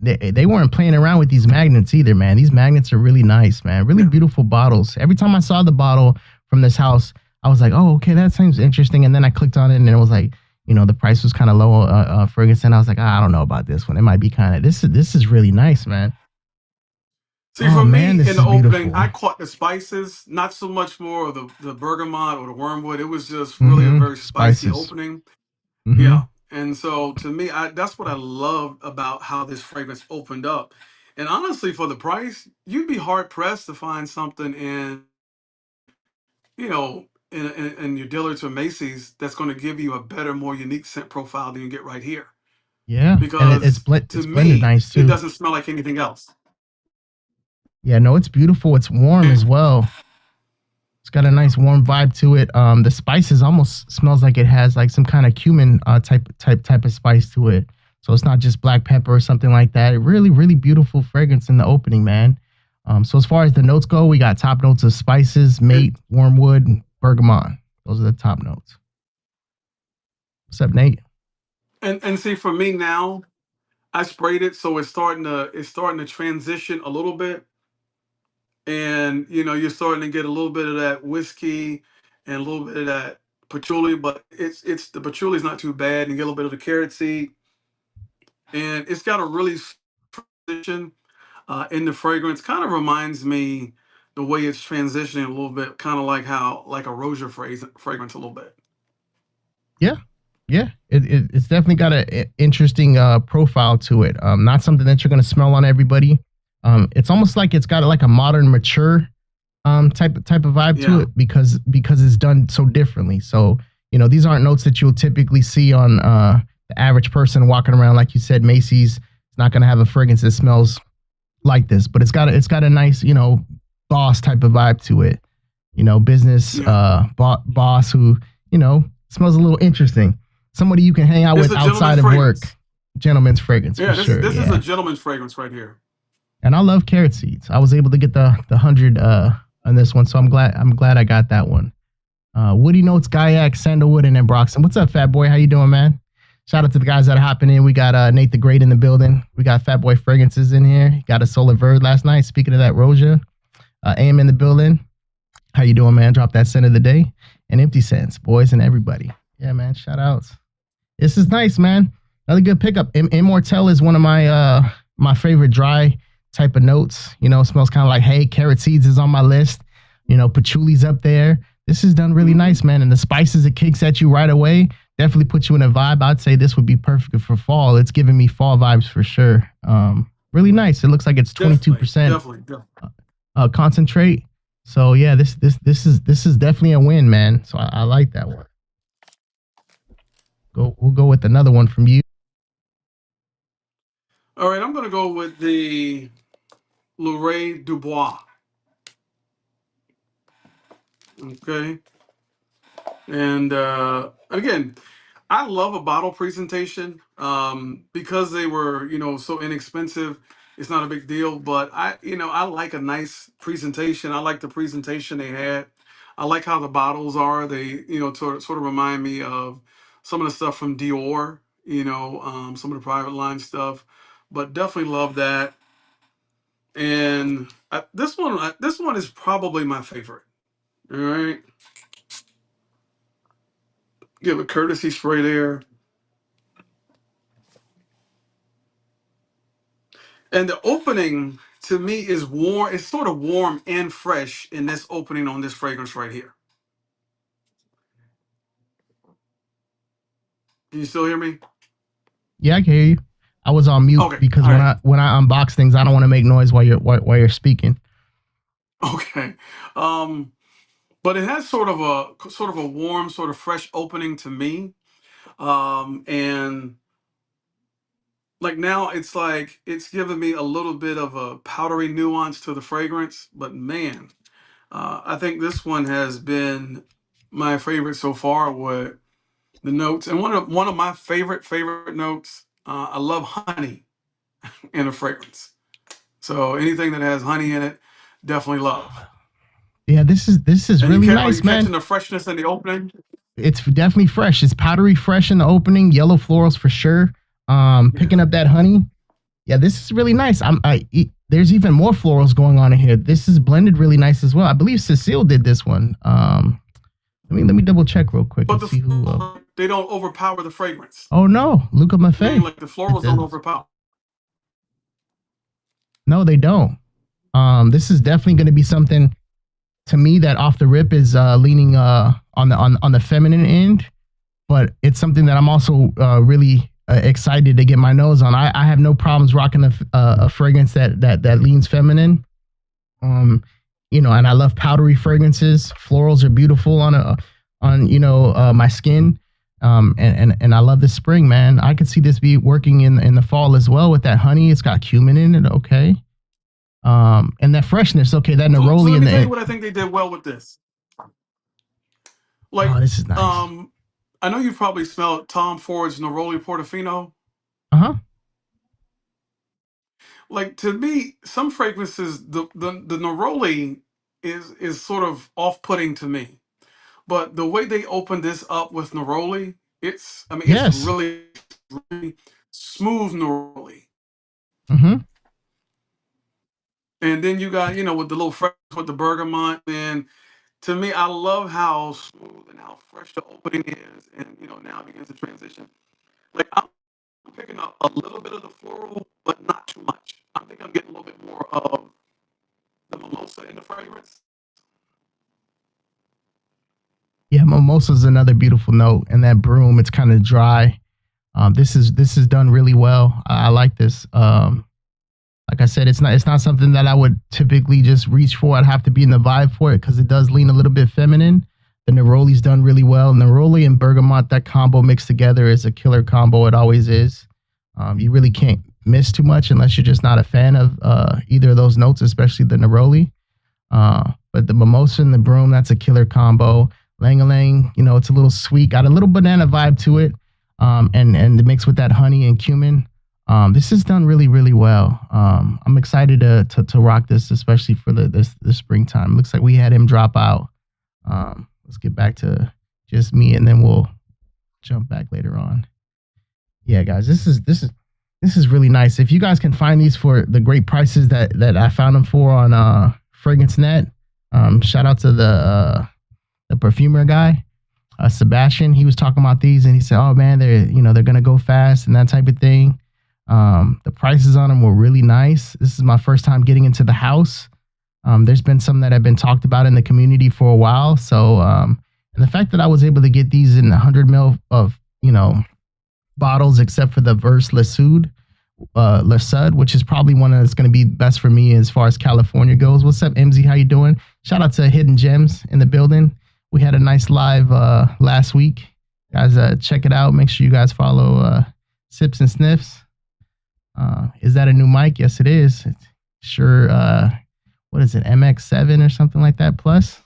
They weren't playing around with these magnets either, man. These magnets are really nice, man. Really beautiful bottles. Every time I saw the bottle from this house, I was like, oh, okay, that seems interesting. And then I clicked on it and it was like, the price was kind of low, Ferguson. I was like, I don't know about this one. It might be kind of this is really nice, man. See, Oh for man, me this in the is opening, beautiful. I caught the spices, not so much more of the bergamot or the wormwood. It was just really a Mm-hmm. very spicy Spices. opening. Mm-hmm. Yeah. And so to me, that's what I loved about how this fragrance opened up. And honestly, for the price, you'd be hard pressed to find something in your Dillard's or Macy's that's going to give you a better, more unique scent profile than you get right here. Yeah, and Because to it's blended me, nice it too. doesn't smell like anything else. Yeah, no, it's beautiful. It's warm as well. It's got a nice warm vibe to it. The spices almost smells like it has like some kind of cumin type of spice to it. So it's not just black pepper or something like that. It really, really beautiful fragrance in the opening, man. So as far as the notes go, we got top notes of spices, And, mate, wormwood, and bergamot. Those are the top notes. What's up, Nate? and see, for me now, I sprayed it, so it's starting to transition a little bit, and you're starting to get a little bit of that whiskey and a little bit of that patchouli, but it's the patchouli is not too bad, and you get a little bit of the carrot seed, and it's got a really transition in the fragrance. Kind of reminds me the way it's transitioning a little bit, kind of like a rosier fragrance a little bit. Yeah, yeah. It's definitely got an interesting profile to it. Not something that you're gonna smell on everybody. It's almost like it's got like a modern, mature type of vibe to Yeah, it because it's done so differently. So these aren't notes that you'll typically see on the average person walking around. Like you said, Macy's. It's not gonna have a fragrance that smells like this, but it's got a nice boss type of vibe to it. Business yeah. boss who smells a little interesting. Somebody you can hang out It's with a gentleman's outside of work. fragrance. Gentleman's fragrance for Yeah, this sure. this is a Yeah. gentleman's fragrance right here. And I love carrot seeds. I was able to get the 100 on this one, so I'm glad I got that one. Woody Notes, Gaiac, Sandalwood, and then Broxton. What's up, Fat Boy? How you doing, man? Shout out to the guys that are hopping in. We got Nate the Great in the building. We got Fat Boy Fragrances in here. Got a Solar Verd last night. Speaking of that, Roja. AM in the building. How you doing, man? Drop that scent of the day. And Empty Scents, boys and everybody. Yeah, man. Shout outs. This is nice, man. Another good pickup. Immortel is one of my favorite dry type of notes. Smells kind of like, hey, carrot seeds is on my list. Patchouli's up there. This is done really Hmm. nice, man. And the spices it kicks at you right away definitely puts you in a vibe. I'd say this would be perfect for fall. It's giving me fall vibes for sure. Really nice. It looks like it's Definitely, 22% definitely, definitely. concentrate. So yeah, this is definitely a win, man. So I like that one. We'll go with another one from you. All right, I'm gonna go with the Luray Dubois. Okay, and again, I love a bottle presentation because they were so inexpensive. It's not a big deal, but I like a nice presentation. I like the presentation they had. I like how the bottles are. They sort of remind me of some of the stuff from Dior. Some of the private line stuff, but definitely love that. And this one is probably my favorite. All right, give a courtesy spray there. And the opening to me is warm. It's sort of warm and fresh in this opening on this fragrance right here. Can you still hear me? Yeah, I can hear you. I was on mute Okay. because All right. when I unbox things, I don't want to make noise while you're speaking. Okay. Um, but it has sort of a warm, sort of fresh opening to me. And like now it's giving me a little bit of a powdery nuance to the fragrance, but man, I think this one has been my favorite so far with the notes. And one of my favorite notes, I love honey in a fragrance. So anything that has honey in it, definitely love. Yeah, this is And really are you nice, man. catching the freshness in the opening? It's definitely fresh. It's powdery fresh in the opening. Yellow florals for sure. Yeah. Picking up that honey. Yeah, this is really nice. There's even more florals going on in here. This is blended really nice as well. I believe Cecile did this one. Let me double check real quick But and see who. they don't overpower the fragrance. Oh no, Luca I mean, Maffei. like the florals don't overpower. No, they don't. This is definitely going to be something to me that off the rip is leaning on the feminine end, but it's something that I'm also really excited to get my nose on. I have no problems rocking a fragrance that leans feminine. Um, and I love powdery fragrances. Florals are beautiful on my skin. And I love this spring, man. I could see this be working in the fall as well with that honey. It's got cumin in it, okay. And that freshness, okay. That So neroli let in me tell you the what I think they did well with this. oh, Like, this is nice. I know you've probably smelled Tom Ford's Neroli Portofino. Uh huh. Like to me, some fragrances, the Neroli is sort of off-putting to me. But the way they opened this up with Neroli, it's Yes. really smooth Neroli. Mm-hmm. And then you got, with the little fresh with the bergamot. And to me, I love how smooth and how fresh the opening is. And, now it begins to transition. Like I'm picking up a little bit of the floral, but not too much. I think I'm getting a little bit more of the mimosa in the fragrance. Yeah, mimosa is another beautiful note, and that broom, it's kind of dry. This is done really well. I like this. Like I said, it's not something that I would typically just reach for. I'd have to be in the vibe for it because it does lean a little bit feminine. The neroli's done really well. Neroli and bergamot, that combo mixed together is a killer combo. It always is. You really can't miss too much unless you're just not a fan of either of those notes, especially the neroli. But the mimosa and the broom, that's a killer combo. Lang-a-lang, it's a little sweet, got a little banana vibe to it. And the mix with that honey and cumin. This is done really, really well. I'm excited to rock this, especially for this springtime. Looks like we had him drop out. Let's get back to just me, and then we'll jump back later on. Yeah, guys, this is really nice. If you guys can find these for the great prices that I found them for on Fragrance Net, shout out to the perfumer guy. Sebastian, he was talking about these and he said, oh man, they're gonna go fast and that type of thing. The prices on them were really nice. This is my first time getting into the house. There's been some that have been talked about in the community for a while. So, and the fact that I was able to get these in 100 ml of, bottles, except for the Verse Le Sud, which is probably one that's going to be best for me as far as California goes. What's up, MZ? How you doing? Shout out to Hidden Gems in the building. We had a nice live last week. Guys, check it out. Make sure you guys follow Sips and Sniffs. Is that a new mic? Yes, it is. It's sure. What is it? MX7 or something like that plus.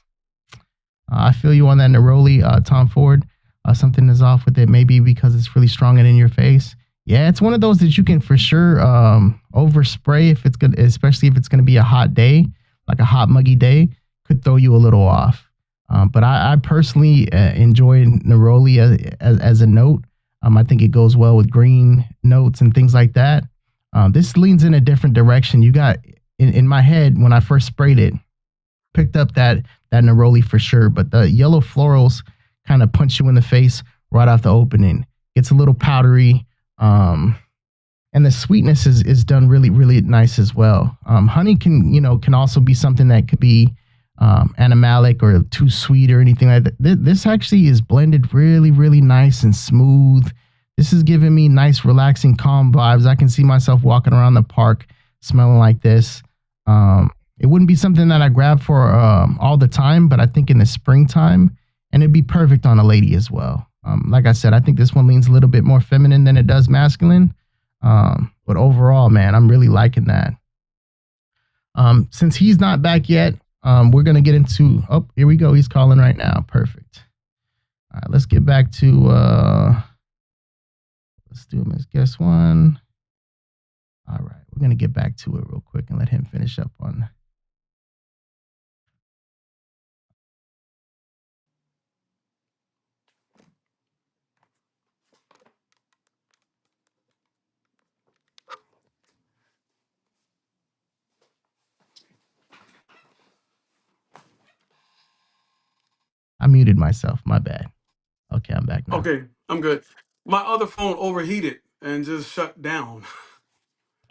I feel you on that Neroli, Tom Ford. Something is off with it, maybe because it's really strong and in your face. Yeah, it's one of those that you can for sure overspray if it's good, especially if it's going to be a hot day, like a hot muggy day, could throw you a little off. But I personally enjoy Neroli as a note. I think it goes well with green notes and things like that. This leans in a different direction. You got in my head when I first sprayed it, picked up that Neroli for sure, but the yellow florals kind of punch you in the face right off the opening. It's a little powdery, and the sweetness is done really, really nice as well. Honey can also be something that could be animalic or too sweet or anything like that. This actually is blended really, really nice and smooth. This is giving me nice, relaxing, calm vibes. I can see myself walking around the park smelling like this. It wouldn't be something that I grab for all the time, but I think in the springtime, and it'd be perfect on a lady as well. Like I said, I think this one leans a little bit more feminine than it does masculine. But overall, man, I'm really liking that. Since he's not back yet, we're gonna get into. Oh, here we go. He's calling right now. Perfect. All right, let's get back to. Let's do him as guest one. All right, we're gonna get back to it real quick and let him finish up on. I muted myself. My bad. Okay, I'm back now. Okay, I'm good. My other phone overheated and just shut down.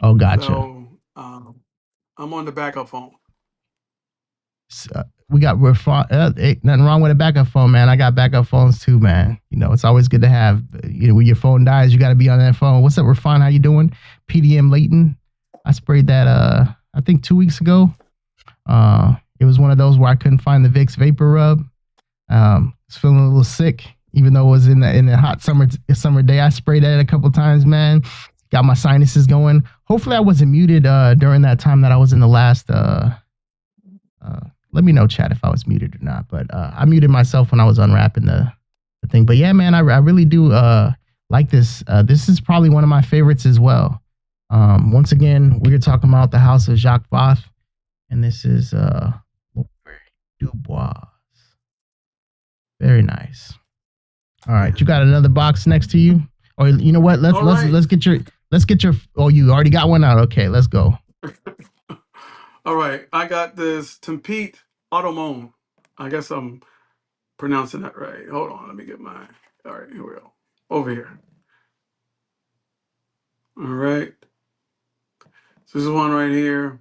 Oh, gotcha. So I'm on the backup phone. We got nothing wrong with a backup phone, man. I got backup phones too, man. You know, it's always good to have. You know, when your phone dies, you got to be on that phone. What's up, Rafan? How you doing? PDM Leighton. I sprayed that. I think 2 weeks ago. It was one of those where I couldn't find the Vicks Vapor Rub. Was feeling a little sick, even though it was in the hot summer day. I sprayed that a couple times, man. Got my sinuses going. Hopefully, I wasn't muted during that time that I was in the last. Let me know, chat, if I was muted or not. But I muted myself when I was unwrapping the thing. But yeah, man, I really do like this. This is probably one of my favorites as well. Once again, we're talking about the house of Jacques Fath, and this is Dubois. Very nice. All right, you got another box next to you, or you know what? Let's get your. Oh, you already got one out. Okay, let's go. All right, I got this Tempete Automone. I guess I'm pronouncing that right. Hold on, let me get mine. All right, here we go. Over here. All right. So this is one right here.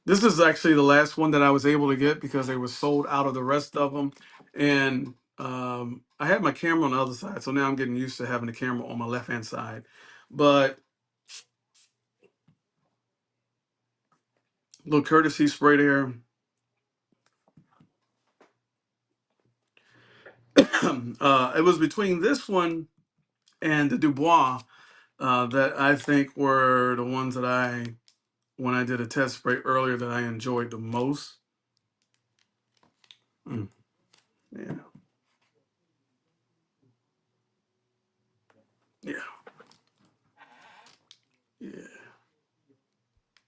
This is actually the last one that I was able to get because they were sold out of the rest of them. And I had my camera on the other side, so now I'm getting used to having the camera on my left-hand side. But little courtesy spray there. It was between this one and the Dubois that I think were the ones that when I did a test spray earlier, that I enjoyed the most. Mm, yeah. Yeah. Yeah.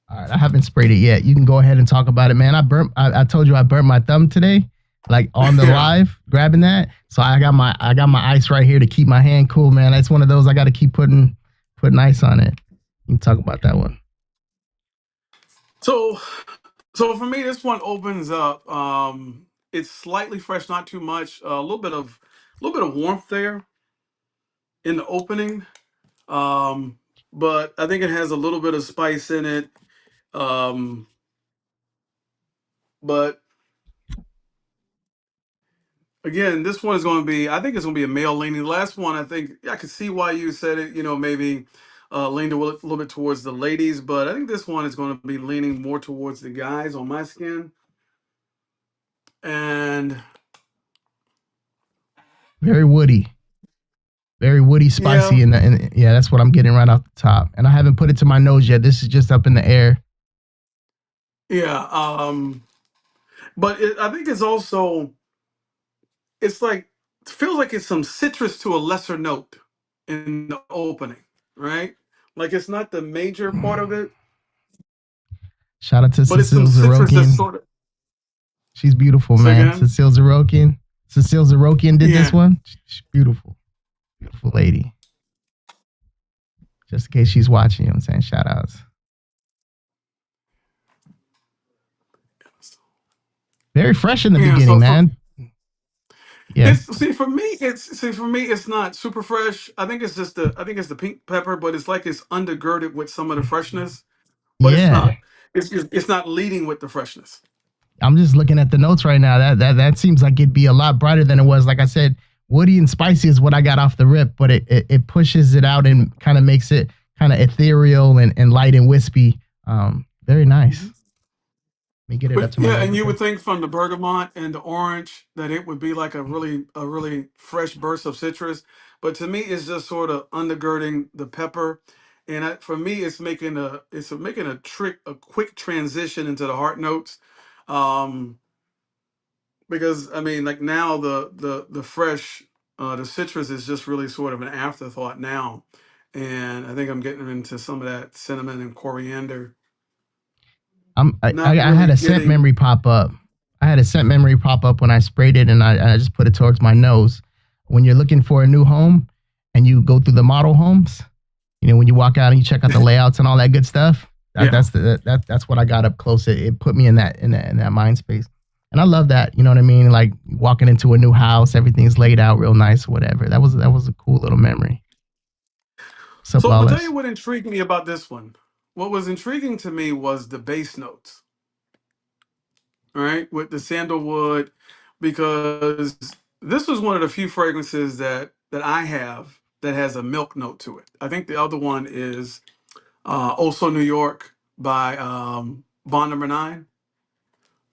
All right, I haven't sprayed it yet. You can go ahead and talk about it, man. I told you I burnt my thumb today, like on the live, grabbing that. So I got my ice right here to keep my hand cool, man. That's one of those I got to keep putting ice on it. You can talk about that one. So for me, this one opens up. It's slightly fresh, not too much. A little bit of warmth there in the opening. But I think it has a little bit of spice in it. But again, this one is going to be, I think it's going to be a male leaning. The last one, I think I could see why you said it, maybe leaned a little bit towards the ladies, but I think this one is going to be leaning more towards the guys on my skin. And very woody, spicy, yeah, and yeah, that's what I'm getting right off the top. And I haven't put it to my nose yet. This is just up in the air. yeah. But I think it's also, it's like, it feels like it's some citrus to a lesser note in the opening, right? Like it's not the major part of it, Shout out to but it's some Cecile citrus that's Zerokian. sort of. She's beautiful, Say man. again? Cecile Zerokian did this Yeah. one. She's beautiful lady. Just in case she's watching, you know what I'm saying? Shout outs. Very fresh in the Yeah. beginning, man. Yeah. For me, it's not super fresh. I think it's the pink pepper, but it's like it's undergirded with some of the freshness, but it's Yeah. not. It's not leading with the freshness. I'm just looking at the notes right now. That seems like it'd be a lot brighter than it was. Like I said, woody and spicy is what I got off the rip, but it pushes it out and kind of makes it kind of ethereal and light and wispy. Very nice. Mhm. Let me get it up But to my yeah, nose and real you quick. would think from the bergamot and the orange that it would be like a really fresh burst of citrus, but to me, it's just sort of undergirding the pepper, and for me, it's making a quick transition into the heart notes, um, because I mean, like now the fresh the citrus is just really sort of an afterthought now, and I think I'm getting into some of that cinnamon and coriander. Not I had really a scent getting. memory pop up. I had a scent memory pop up when I sprayed it, and I just put it towards my nose. When you're looking for a new home, and you go through the model homes, when you walk out and you check out the layouts and all that good stuff, Yeah. that's what I got up close. It put me in that mind space, and I love that. You know what I mean? Like walking into a new house, everything's laid out real nice, or whatever. That was a cool little memory. What's up, So I'll tell you Lawless? what intrigued me about this one. What was intriguing to me was the bass notes, right? With the sandalwood, because this was one of the few fragrances that I have that has a milk note to it. I think the other one is Also New York by Bond Number Nine.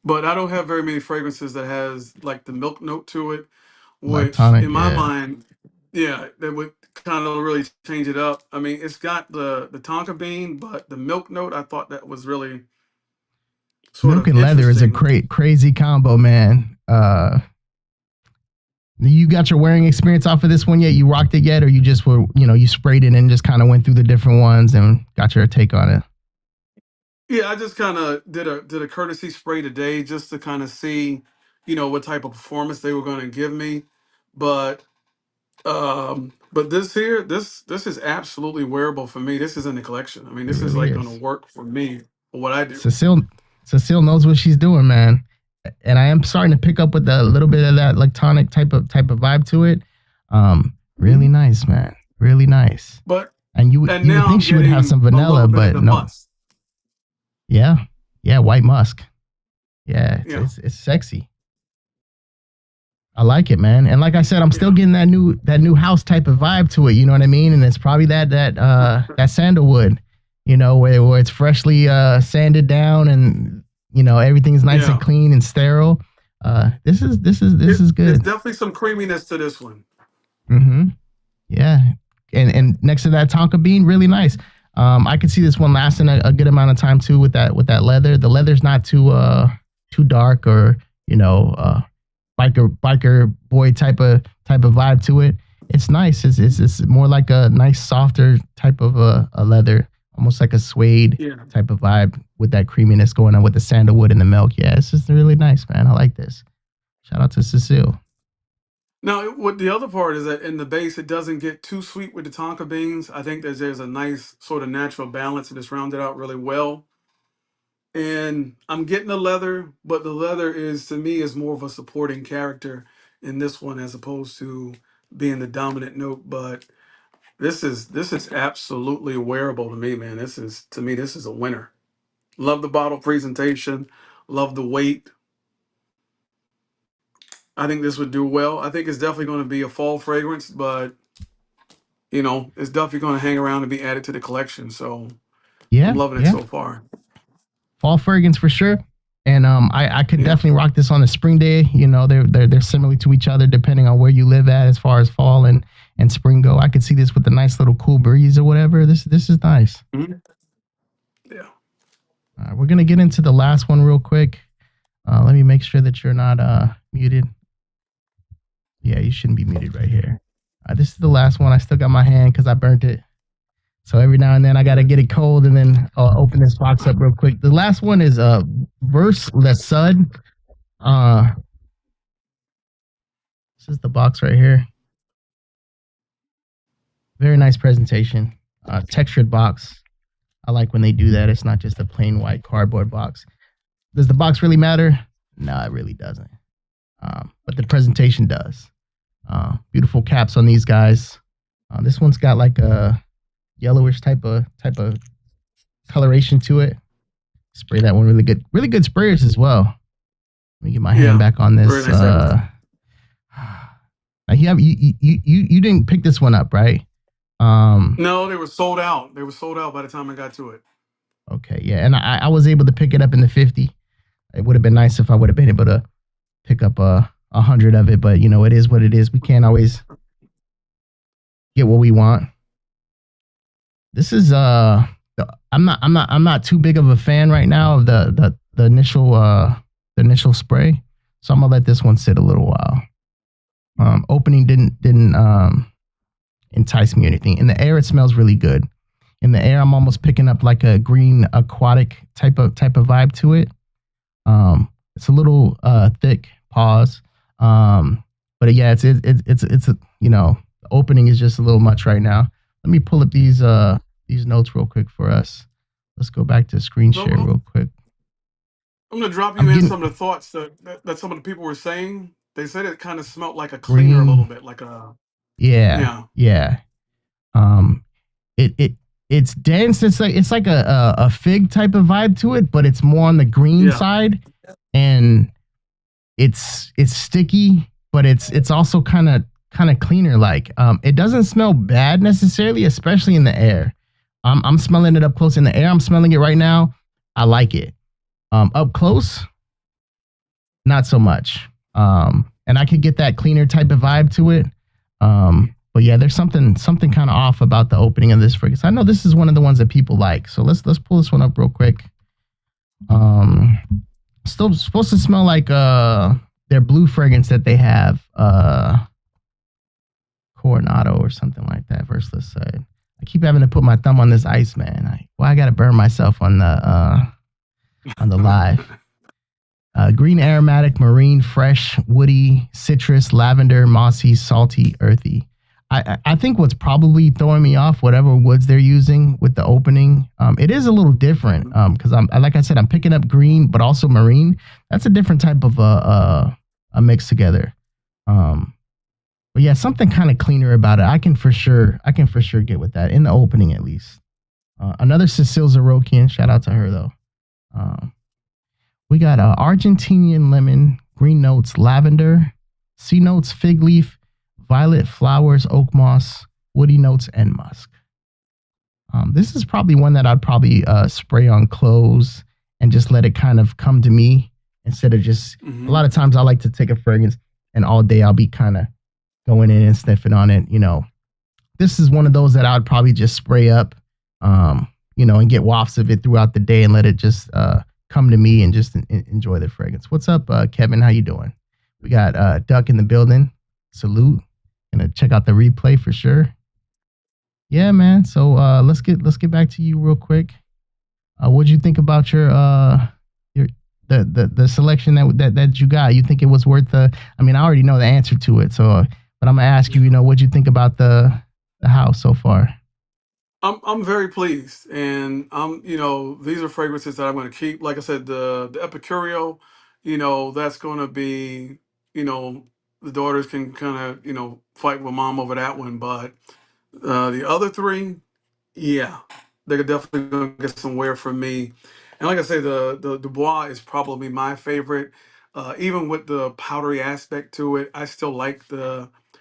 But I don't have very many fragrances that has like the milk note to it, Like which tonic, in my yeah, mind, yeah, that would kind of really change it up. I mean, it's got the tonka bean, but the milk note, I thought that was really sort milk of and leather is a interesting. crazy combo, man. You got your wearing experience off of this one yet? You rocked it yet, or you just were, you sprayed it and just kind of went through the different ones and got your take on it? Yeah, I just kind of did a courtesy spray today just to kind of see, what type of performance they were going to give me. But this here, this is absolutely wearable for me. This is in the collection. I mean, It this is really like going to is. work for me for what I do. Cecile, Cecile knows what she's doing, man. And I am starting to pick up with a little bit of that electronic type of vibe to it. Really Mhm. nice, man. Really nice. But And and you would now think I'm she would have getting some a vanilla, little bit of but the no. musk. Yeah, yeah, white musk. Yeah, it's Yeah, it's, it's sexy. I like it, man. And like I said, I'm still yeah, getting that new house type of vibe to it. You know what I mean? And it's probably that sandalwood, where it's freshly sanded down and everything's nice and yeah. clean and sterile. This is It's good. definitely some creaminess to this one. Mm-hmm. Yeah, and Yeah, and next to that tonka bean, really nice. I could see this one lasting a good amount of time too with that leather. The leather's not too dark or biker boy type of vibe to it. It's nice. It's more like a nice softer type of a leather, almost like a suede yeah. type of vibe with that creaminess going on with the sandalwood and the milk. Yeah, it's just really nice, man. I like this. Shout out to Cecile. Now, what the other part is that in the base, it doesn't get too sweet with the tonka beans. I think there's a nice sort of natural balance and it's rounded out really well. And I'm getting the leather, but the leather is to me is more of a supporting character in this one as opposed to being the dominant note. But this is absolutely wearable to me, man. This is a winner. Love the bottle presentation. Love the weight. I think this would do well. I think it's definitely going to be a fall fragrance, but it's definitely going to hang around and be added to the collection. So I'm Yeah, loving it yeah. so far. Fall fragrance for sure. And I could Yeah. definitely rock this on a spring day. They're similar to each other depending on where you live at as far as fall and spring go. I could see this with a nice little cool breeze or whatever. This is nice. Mhm. Yeah. All right, we're gonna get into the last one real quick. Let me make sure that you're not muted. Yeah, you shouldn't be muted right here. This is the last one. I still got my hand because I burnt it. So every now and then I gotta get it cold and then I'll open this box up real quick. The last one is Verse Le Sud. Uh, this is the box right here. Very nice presentation. Textured box. I like when they do that. It's not just a plain white cardboard box. Does the box really matter? No, it really doesn't. But the presentation does. Beautiful caps on these guys. This one's got like a yellowish type of coloration to it. Spray that one really good. Really good sprayers as well. Let me get my hand Yeah. back on Very this. nice advertising. Now you didn't pick this one up, right? No, they were sold out. They were sold out by the time I got to it. Okay, yeah, and I was able to pick it up in the 50. It would have been nice if I would have been able to pick up 100 of it, but it is what it is. We can't always get what we want. This is I'm not too big of a fan right now of the initial spray, so I'm gonna let this one sit a little while. Opening didn't entice me or anything. In the air, it smells really good. In the air, I'm almost picking up like a green aquatic type of vibe to it. It's a little thick. Pause. But yeah, it's a, the opening is just a little much right now. Let me pull up these notes real quick for us. Let's go back to screen share real quick. I'm gonna drop you in some of the thoughts that some of the people were saying. They said it kind of smelled like a cleaner green, a little bit, like a yeah. It's dense. It's like a fig type of vibe to it, but it's more on the green side, and it's sticky, but it's also kind of cleaner. Like it doesn't smell bad necessarily, especially in the air. I'm smelling it up close in the air. I'm smelling it right now. I like it. Up close, not so much. And I could get that cleaner type of vibe to it. But yeah, there's something kind of off about the opening of this fragrance. I know this is one of the ones that people like. So let's pull this one up real quick. Still supposed to smell like their blue fragrance that they have, Coronado or something like that. Verseless side. I keep having to put my thumb on this ice, man. I gotta burn myself on the live. Green aromatic, marine, fresh, woody, citrus, lavender, mossy, salty, earthy. I think what's probably throwing me off, whatever woods they're using with the opening, it is a little different because like I said, I'm picking up green, but also marine. That's a different type of a mix together. But yeah, something kind of cleaner about it. I can for sure get with that in the opening at least. Another Cecile Zarokian, shout out to her though. We got Argentinian lemon, green notes, lavender, sea notes, fig leaf, violet flowers, oak moss, woody notes, and musk. This is probably one that I'd probably spray on clothes and just let it kind of come to me instead of just, a lot of times I like to take a fragrance and all day I'll be kind of going in and sniffing on it. This is one of those that I'd probably just spray up, and get wafts of it throughout the day and let it just come to me and just enjoy the fragrance. What's up, Kevin? How you doing? We got Duck in the building. Salute. Gonna check out the replay for sure. Yeah, man. So let's get back to you real quick. What'd you think about your the selection that you got? You think it was worth the? I mean, I already know the answer to it. So, but I'm gonna ask you. What'd you think about the house so far? I'm very pleased, and these are fragrances that I'm going to keep. Like I said, the Epicurio, that's going to be, the daughters can kind of fight with mom over that one, but the other three, yeah, they're definitely going to get some wear from me. And like I say, the Dubois is probably my favorite. Even with the powdery aspect to it, I still like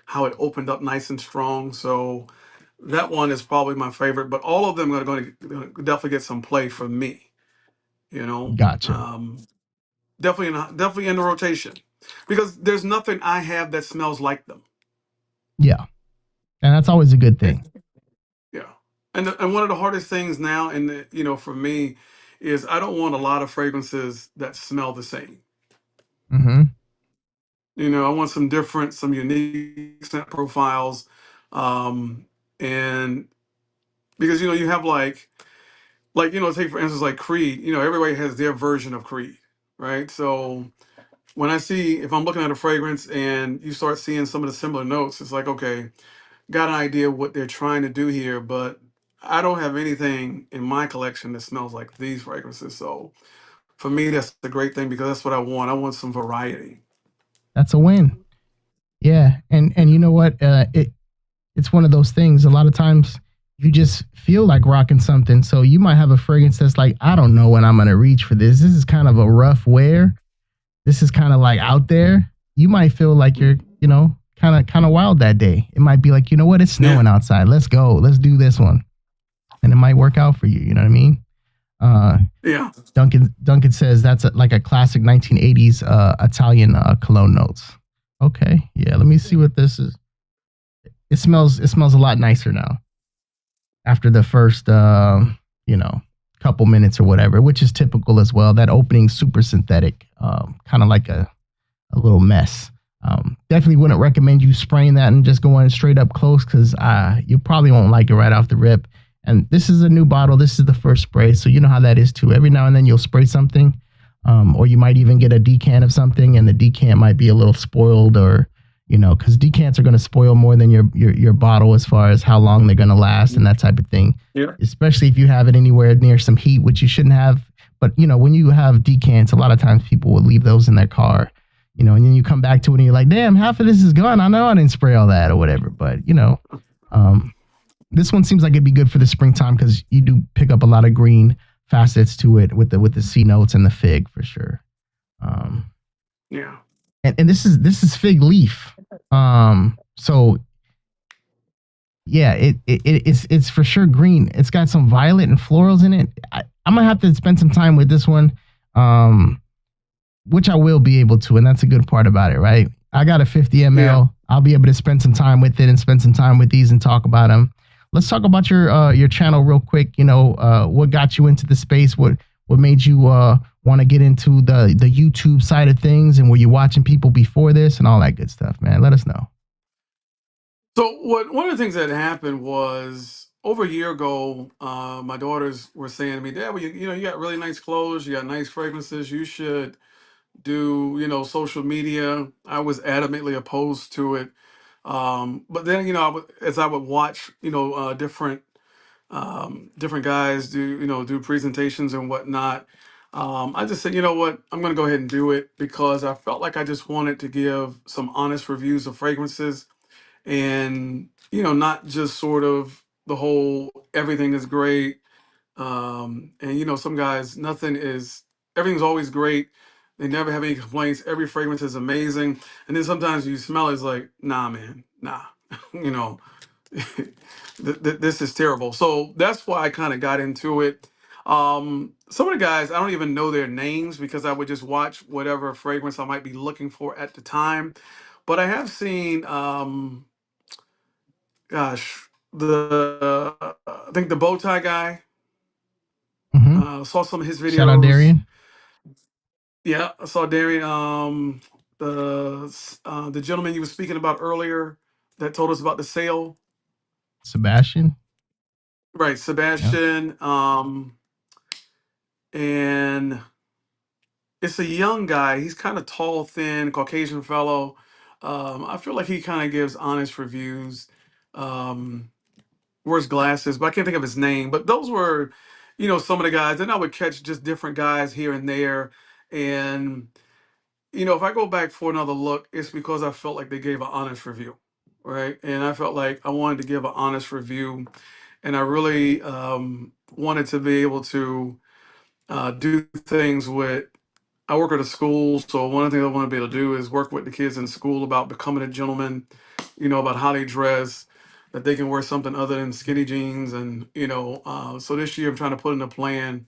how it opened up nice and strong. So that one is probably my favorite. But all of them are going to definitely get some play from me. Gotcha. Definitely in the rotation because there's nothing I have that smells like them. Yeah, and that's always a good thing. Yeah, and one of the hardest things now, for me, is I don't want a lot of fragrances that smell the same. Mm-hmm. I want some unique scent profiles, and because you have take for instance like Creed. Everybody has their version of Creed, right? So when if I'm looking at a fragrance and you start seeing some of the similar notes, it's like, okay, got an idea what they're trying to do here, but I don't have anything in my collection that smells like these fragrances. So for me, that's the great thing because that's what I want. I want some variety. That's a win. Yeah, and you know what? It's one of those things. A lot of times you just feel like rocking something, so you might have a fragrance that's like, I don't know when I'm gonna reach for this. This is kind of a rough wear. This is kind of like out there. You might feel like you're, kind of wild that day. It might be like, you know what, it's Yeah. snowing outside. Let's go. Let's do this one, and it might work out for you. You know what I mean? Uh, Yeah. Duncan says that's like a classic 1980s Italian cologne notes. Okay, yeah. Let me see what this is. It smells a lot nicer now after the first you know, couple minutes or whatever, which is typical as well. That opening super synthetic, kind of like a little mess. Definitely wouldn't recommend you spraying that and just going straight up close because you probably won't like it right off the rip. And this is a new bottle. This is the first spray, so you know how that is too. Every now and then you'll spray something, or you might even get a decant of something, and the decant might be a little spoiled, or you know, because decants are going to spoil more than your bottle as far as how long they're going to last and that type of thing. Yeah. Especially if you have it anywhere near some heat, which you shouldn't have. But you know, when you have decants, a lot of times people will leave those in their car. You know, and then you come back to it and you're like, damn, half of this is gone. I know I didn't spray all that or whatever. But, you know, this one seems like it'd be good for the springtime because you do pick up a lot of green facets to it with the C notes and the fig for sure. Yeah. And this is fig leaf. So yeah, it's for sure green. It's got some violet and florals in it. I'm gonna have to spend some time with this one. Which I will be able to, and that's a good part about it, right? I got a 50 ml. Yeah. I'll be able to spend some time with it and spend some time with these and talk about them. Let's talk about your channel real quick. You know, what got you into the space? What made you want to get into the YouTube side of things? And were you watching people before this and all that good stuff, man? Let us know. So one of the things that happened was over a year ago, my daughters were saying to me, Dad, well, you know, you got really nice clothes, you got nice fragrances, you should do, you know, social media. I was adamantly opposed to it. But then, you know, as I would watch, you know, different guys do, you know, do presentations and whatnot, I just said, you know what, I'm going to go ahead and do it because I felt like I just wanted to give some honest reviews of fragrances and, you know, not just sort of the whole everything is great. And you know, some guys, everything's always great. They never have any complaints. Every fragrance is amazing. And then sometimes you smell it, it's like, nah, man, nah. You know, this is terrible. So that's why I kind of got into it. Some of the guys, I don't even know their names because I would just watch whatever fragrance I might be looking for at the time. But I have seen, gosh, I think the bow tie guy. Mm-hmm. Saw some of his Shout out videos. Darian, Yeah, I saw Darian. The gentleman you were speaking about earlier that told us about the sale, Sebastian. right? Yeah. Sebastian. And it's a young guy. He's kind of tall, thin, Caucasian fellow. I feel like he kind of gives honest reviews. Um, Wears glasses, but I can't think of his name. But those were, you know, some of the guys. Then I would catch just different guys here and there, and you know, if I go back for another look, it's because I felt like they gave an honest review, right? And I felt like I wanted to give an honest review, and I really wanted to be able to do things with. I work at a school, so one of the things I want to be able to do is work with the kids in school about becoming a gentleman, you know, about how they dress, that they can wear something other than skinny jeans, and you know, so this year I'm trying to put in a plan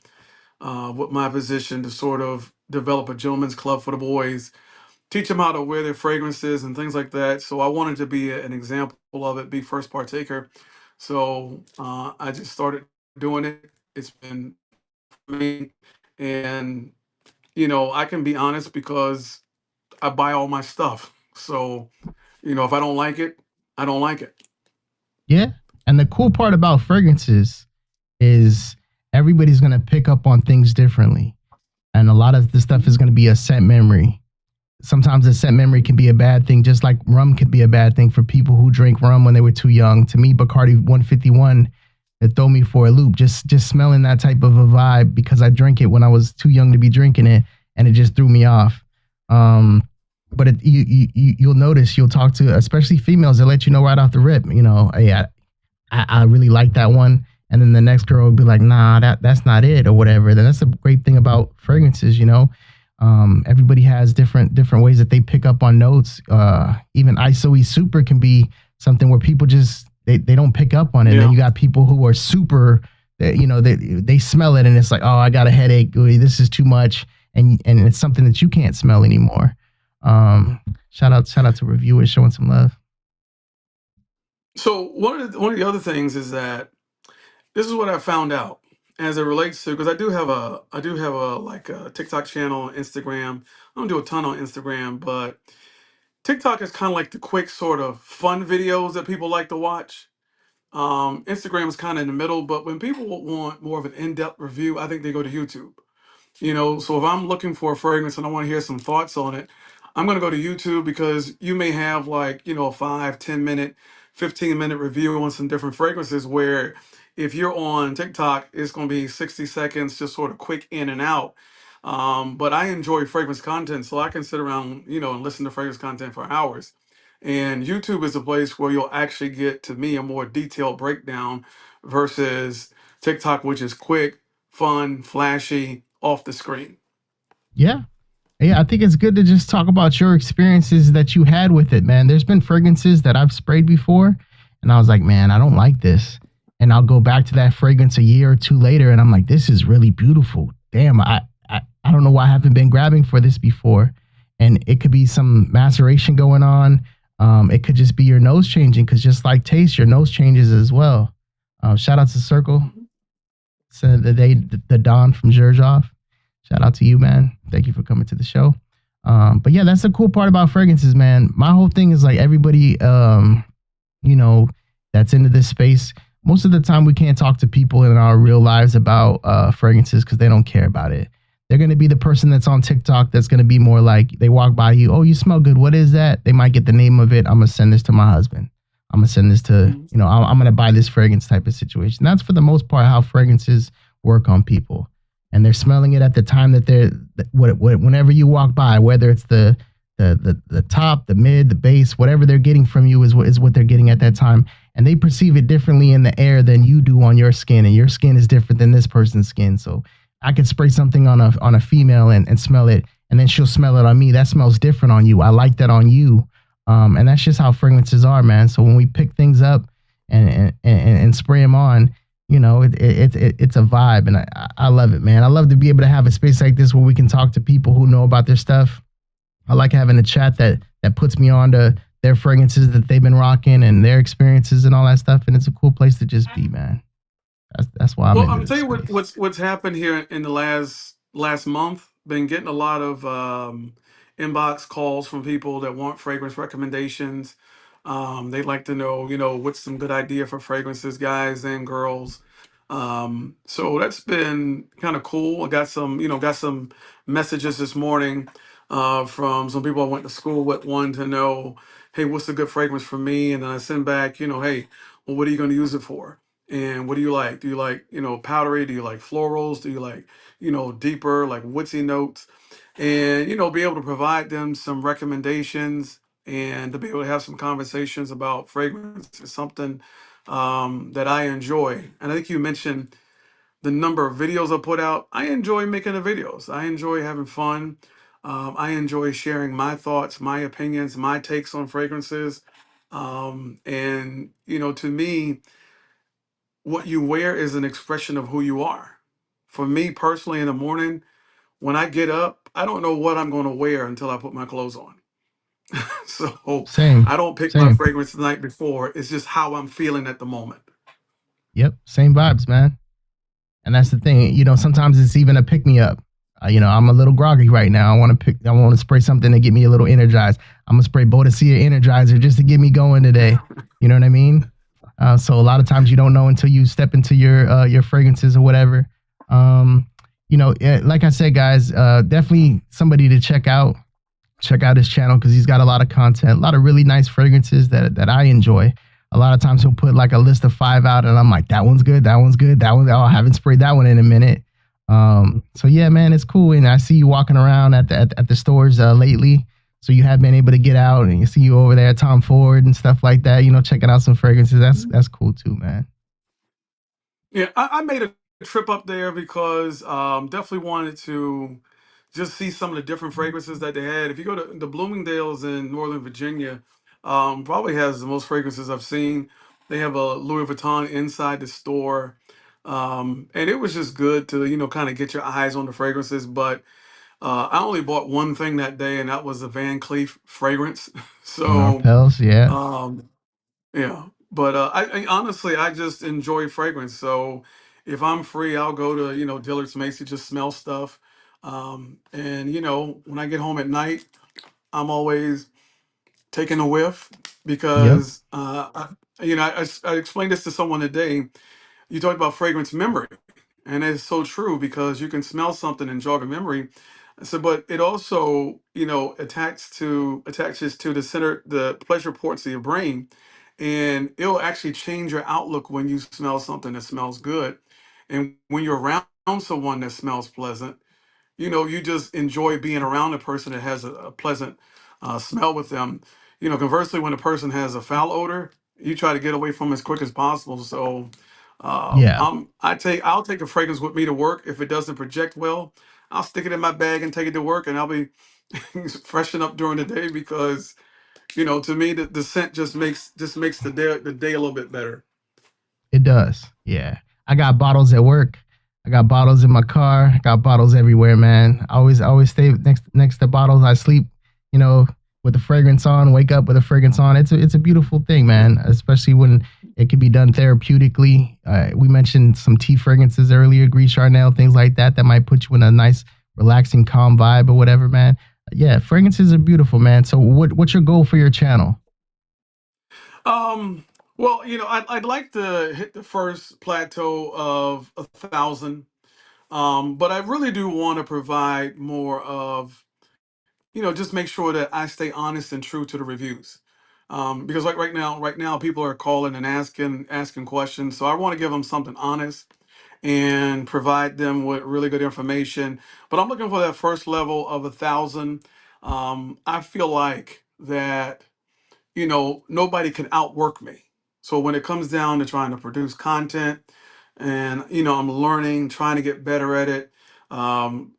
with my position to sort of develop a gentleman's club for the boys, teach them how to wear their fragrances and things like that. So I wanted to be an example of it, be first partaker. So I just started doing it. It's been me, and you know, I can be honest because I buy all my stuff. So you know, if I don't like it, I don't like it. Yeah. And the cool part about fragrances is everybody's gonna pick up on things differently. And a lot of the stuff is gonna be a set memory. Sometimes a set memory can be a bad thing, just like rum could be a bad thing for people who drink rum when they were too young. To me, Bacardi 151, it threw me for a loop. Just smelling that type of a vibe because I drank it when I was too young to be drinking it, and it just threw me off. But you'll notice, you'll talk to, especially females, they let you know right off the rip, you know, hey, I really like that one. And then the next girl will be like, nah, that's not it or whatever. Then that's a great thing about fragrances, you know. Everybody has different ways that they pick up on notes. Even ISOE super can be something where people just they don't pick up on it. And then Yeah. you got people who are super, they smell it and it's like, oh, I got a headache. Ooh, this is too much, and it's something that you can't smell anymore. Shout out to reviewers showing some love. So one of the other things is that this is what I found out as it relates to, because I do have a like a TikTok channel, Instagram. I don't do a ton on Instagram, but TikTok is kind of like the quick sort of fun videos that people like to watch. Instagram is kind of in the middle, but when people want more of an in-depth review, I think they go to YouTube. So if I'm looking for a fragrance and I want to hear some thoughts on it, I'm going to go to YouTube, because you may have like, a 5, 10 minute, 15-minute review on some different fragrances, where if you're on TikTok, it's going to be 60 seconds, just sort of quick in and out. But I enjoy fragrance content, so I can sit around, and listen to fragrance content for hours. And YouTube is a place where you'll actually get, to me, a more detailed breakdown versus TikTok, which is quick, fun, flashy, off the screen. Yeah. Yeah, I think it's good to just talk about your experiences that you had with it, man. There's been fragrances that I've sprayed before, and I was like, man, I don't like this. And I'll go back to that fragrance a year or two later, and I'm like, this is really beautiful. Damn, I don't know why I haven't been grabbing for this before. And it could be some maceration going on. It could just be your nose changing, because just like taste, your nose changes as well. Shout out to Circle. So the Don from Zherzhov. Shout out to you, man. Thank you for coming to the show. But yeah, that's the cool part about fragrances, man. My whole thing is like everybody, that's into this space. Most of the time, we can't talk to people in our real lives about fragrances because they don't care about it. They're going to be the person that's on TikTok that's going to be more like, they walk by you, oh, you smell good. What is that? They might get the name of it. I'm going to send this to my husband. I'm going to send this to, I'm going to buy this fragrance type of situation. That's for the most part how fragrances work on people. And they're smelling it at the time that whenever you walk by, whether it's the top, the mid, the base, whatever they're getting from you is what they're getting at that time. And they perceive it differently in the air than you do on your skin. And your skin is different than this person's skin. So I could spray something on a female and smell it, and then she'll smell it on me. That smells different on you. I like that on you. And that's just how fragrances are, man. So when we pick things up and spray them on, it's a vibe, and I love it, man. I love to be able to have a space like this where we can talk to people who know about their stuff. I like having a chat that puts me on to their fragrances that they've been rocking and their experiences and all that stuff. And it's a cool place to just be, man. That's why I'm Well, into I'm gonna tell this you space. what's happened here in the last month. Been getting a lot of inbox calls from people that want fragrance recommendations. They'd like to know, what's some good idea for fragrances, guys and girls. So that's been kind of cool. I got some messages this morning from some people I went to school with, wanting to know, hey, what's a good fragrance for me? And then I send back, hey, well, what are you going to use it for? And what do you like? Do you like, powdery? Do you like florals? Do you like, deeper, like woodsy notes? And, be able to provide them some recommendations, and to be able to have some conversations about fragrance is something that I enjoy. And I think you mentioned the number of videos I put out. I enjoy making the videos. I enjoy having fun. I enjoy sharing my thoughts, my opinions, my takes on fragrances. And, to me, what you wear is an expression of who you are. For me personally, in the morning, when I get up, I don't know what I'm going to wear until I put my clothes on. So Same, I don't pick my same. fragrance the night before. It's just how I'm feeling at the moment. Yep, same vibes, man. And that's the thing, sometimes it's even a pick me up. I'm a little groggy right now. I want to spray something to get me a little energized. I'm gonna spray Bodicea Energizer just to get me going today. You know what I mean? So a lot of times you don't know until you step into your fragrances or whatever. Like I said, guys, definitely somebody to check out. Check out his channel because he's got a lot of content, a lot of really nice fragrances that I enjoy. A lot of times he'll put like a list of 5 out, and I'm like, that one's good, that one's good, that one. Oh, I haven't sprayed that one in a minute. So yeah, man, it's cool. And I see you walking around at the stores lately. So you have been able to get out, and you see you over there at Tom Ford and stuff like that. Checking out some fragrances. That's cool too, man. Yeah, I made a trip up there because definitely wanted to just see some of the different fragrances that they had. If you go to the Bloomingdale's in Northern Virginia, probably has the most fragrances I've seen. They have a Louis Vuitton inside the store. And it was just good to, kind of get your eyes on the fragrances. But I only bought one thing that day, and that was a Van Cleef fragrance. So, Martels, yeah. um, yeah. But I honestly, I just enjoy fragrance. So if I'm free, I'll go to, Dillard's Macy, just smell stuff. And, when I get home at night, I'm always taking a whiff Yep. because, I explained this to someone today. You talked about fragrance memory, and it's so true because you can smell something and jog a memory. So, but it also, attaches to the pleasure ports of your brain, and it'll actually change your outlook when you smell something that smells good, and when you're around someone that smells pleasant, you just enjoy being around a person that has a pleasant smell with them. Conversely, when a person has a foul odor, you try to get away from as quick as possible. So, Yeah. I'll take a fragrance with me to work. If it doesn't project well, I'll stick it in my bag and take it to work, and I'll be freshen up during the day because to me the scent just makes the day a little bit better. It does. Yeah. I got bottles at work. I got bottles in my car. I got bottles everywhere, man. I always stay next to bottles. I sleep, you know, with the fragrance on, wake up with a fragrance on. It's a beautiful thing, man, especially when it can be done therapeutically. We mentioned some tea fragrances earlier, Gris Charnel, things like that that might put you in a nice relaxing calm vibe or whatever, man. Yeah, fragrances are beautiful, man. So what's your goal for your channel? Um, well, I'd like to hit the first plateau of 1,000. But I really do want to provide more of, just make sure that I stay honest and true to the reviews. Because like right now, people are calling and asking questions. So I want to give them something honest and provide them with really good information. But I'm looking for that first level of 1,000. I feel like that nobody can outwork me. So when it comes down to trying to produce content, and I'm learning, trying to get better at it.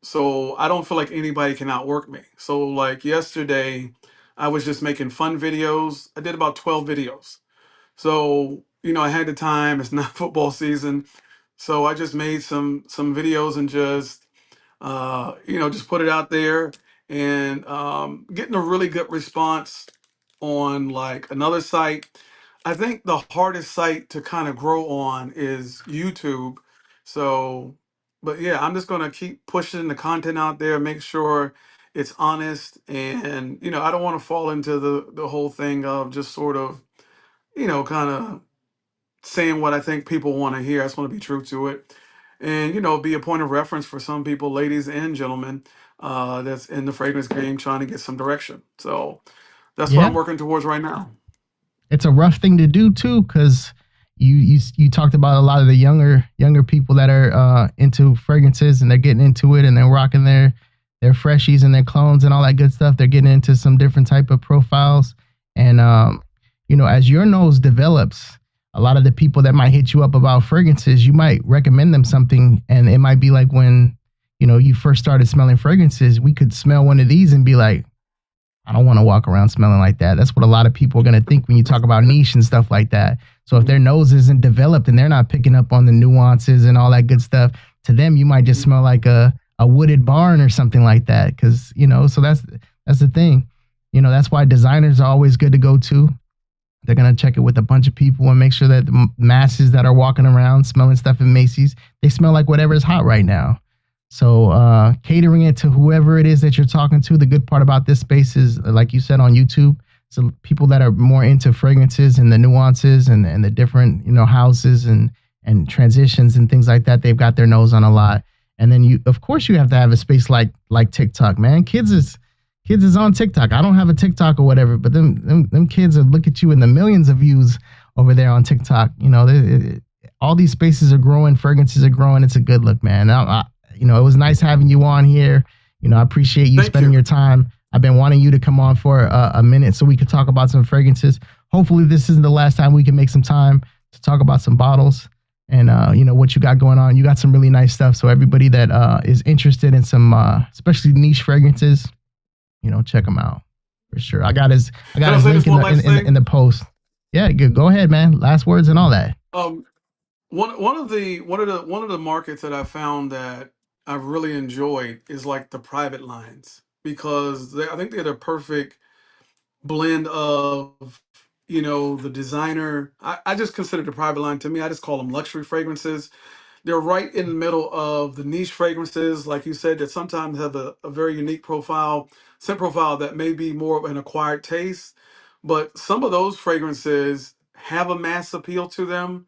So I don't feel like anybody can outwork me. So like yesterday, I was just making fun videos. I did about 12 videos. So I had the time. It's not football season, so I just made some videos and just put it out there, and getting a really good response on like another site. I think the hardest site to kind of grow on is YouTube. So, but yeah, I'm just gonna keep pushing the content out there, make sure it's honest, and I don't want to fall into the whole thing of just sort of kind of saying what I think people want to hear. I just want to be true to it, and be a point of reference for some people, ladies and gentlemen, that's in the fragrance game trying to get some direction. So that's what Yeah. I'm working towards right now. It's a rough thing to do too, because you talked about a lot of the younger people that are into fragrances and they're getting into it and they're rocking their freshies and their clones and all that good stuff. They're getting into some different type of profiles, and as your nose develops, a lot of the people that might hit you up about fragrances, you might recommend them something, and it might be like when you first started smelling fragrances. We could smell one of these and be like, I don't want to walk around smelling like that. That's what a lot of people are going to think when you talk about niche and stuff like that. So if their nose isn't developed and they're not picking up on the nuances and all that good stuff, to them, you might just smell like a wooded barn or something like that. Cause so that's the thing. That's why designers are always good to go to. They're going to check it with a bunch of people and make sure that the masses that are walking around smelling stuff in Macy's, they smell like whatever is hot right now. So catering it to whoever it is that you're talking to. The good part about this space is, like you said, on YouTube, so people that are more into fragrances and the nuances and the different houses and transitions and things like that, they've got their nose on a lot. And then of course you have to have a space like TikTok, man. Kids is on TikTok. I don't have a TikTok or whatever, but them kids are look at you in the millions of views over there on TikTok. All these spaces are growing, fragrances are growing. It's a good look, man. It was nice having you on here. I appreciate you Thank spending you. your time. I've been wanting you to come on for a minute so we could talk about some fragrances. Hopefully this isn't the last time we can make some time to talk about some bottles. and what you got going on. You got some really nice stuff. So everybody that is interested in some especially niche fragrances, check them out for sure. I got his Can I say link this one last thing? in the post. Yeah, good. Go ahead, man. Last words and all that. One of the markets that I found that I've really enjoyed is like the private lines, because I think they're the perfect blend of the designer. I just consider the private line, to me, I just call them luxury fragrances. They're right in the middle of the niche fragrances, like you said, that sometimes have a very unique profile, scent profile that may be more of an acquired taste. But some of those fragrances have a mass appeal to them,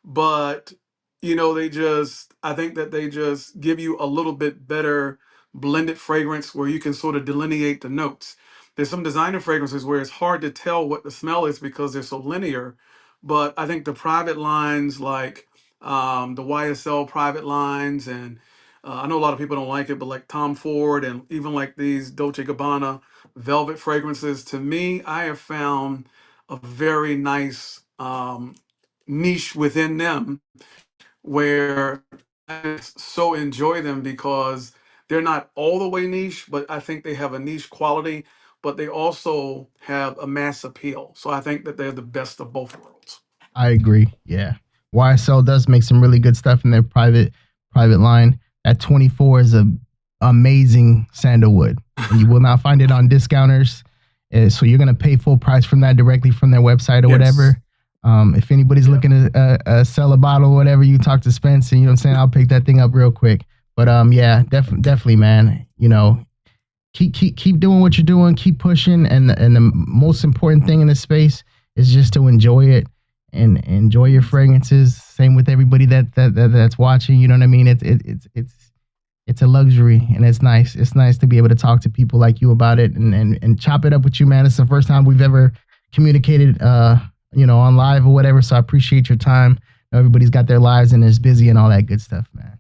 but I think that they just give you a little bit better blended fragrance where you can sort of delineate the notes. There's some designer fragrances where it's hard to tell what the smell is because they're so linear, but I think the private lines, like the YSL private lines, and I know a lot of people don't like it, but like Tom Ford and even like these Dolce Gabbana velvet fragrances, to me, I have found a very nice niche within them where I just so enjoy them because they're not all the way niche, but I think they have a niche quality, but they also have a mass appeal. So I think that they're the best of both worlds. I agree. Yeah. YSL does make some really good stuff in their private line. That 24 is a amazing sandalwood, and you will not find it on discounters. So you're gonna pay full price from that directly from their website or Yes. whatever. If anybody's looking to sell a bottle or whatever, you talk to Spence, and I'll pick that thing up real quick. But yeah, definitely, man. Keep doing what you're doing, keep pushing, and the most important thing in this space is just to enjoy it and enjoy your fragrances. Same with everybody that's watching. You know what I mean? It's a luxury, and it's nice. It's nice to be able to talk to people like you about it and chop it up with you, man. It's the first time we've ever communicated, on live or whatever. So I appreciate your time. Everybody's got their lives and is busy and all that good stuff, man.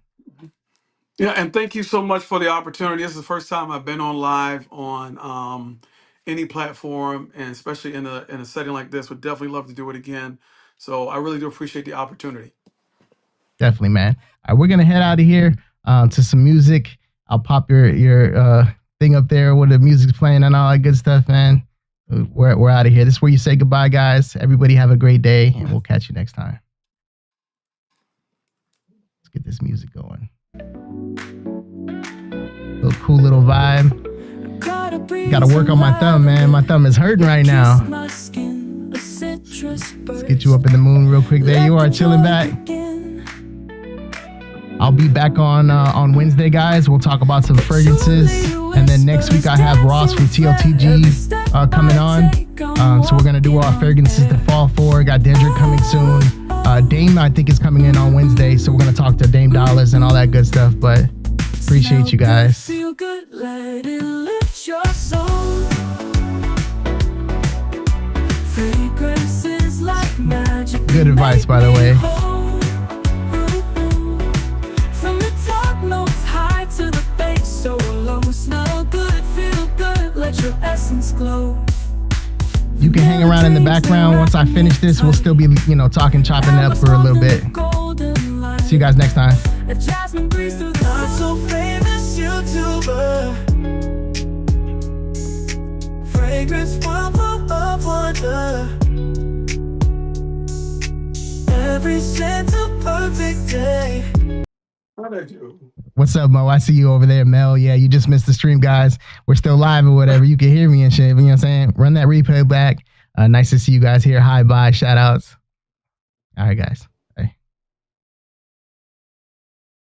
Yeah, and thank you so much for the opportunity. This is the first time I've been on live on any platform, and especially in a setting like this. Would definitely love to do it again. So I really do appreciate the opportunity. Definitely, man. All right, we're gonna head out of here to some music. I'll pop your thing up there where the music's playing and all that good stuff, man. We're out of here. This is where you say goodbye, guys. Everybody have a great day, and we'll catch you next time. Let's get this music going. Cool little vibe. Gotta work on my thumb, man. My thumb is hurting right now. Let's get you up in the moon real quick. There you are, chilling back. I'll be back on Wednesday, guys. We'll talk about some fragrances. And then next week I have Ross from TLTG coming on. So we're going to do our fragrances to fall for. Got Dendrick coming soon. Dame, I think, is coming in on Wednesday. So we're going to talk to Dame Dollars and all that good stuff. But appreciate you guys. Feel good, let it lift your soul. Fragrances like magic. Good advice, by the way. From the top notes high to the base, so low. Smell good, feel good, let your essence glow. You can hang around in the background. Once I finish this, we'll still be, talking, chopping it up for a little bit. See you guys next time. A jasmine breeze through the not so famous YouTuber. Fragrance world full of wonder. Every scent's a perfect day. How did you? What's up, Mo? I see you over there, Mel. Yeah, you just missed the stream, guys. We're still live or whatever. You can hear me and shit. You know what I'm saying? Run that replay back. Nice to see you guys here. Hi, bye. Shout outs. All right, guys.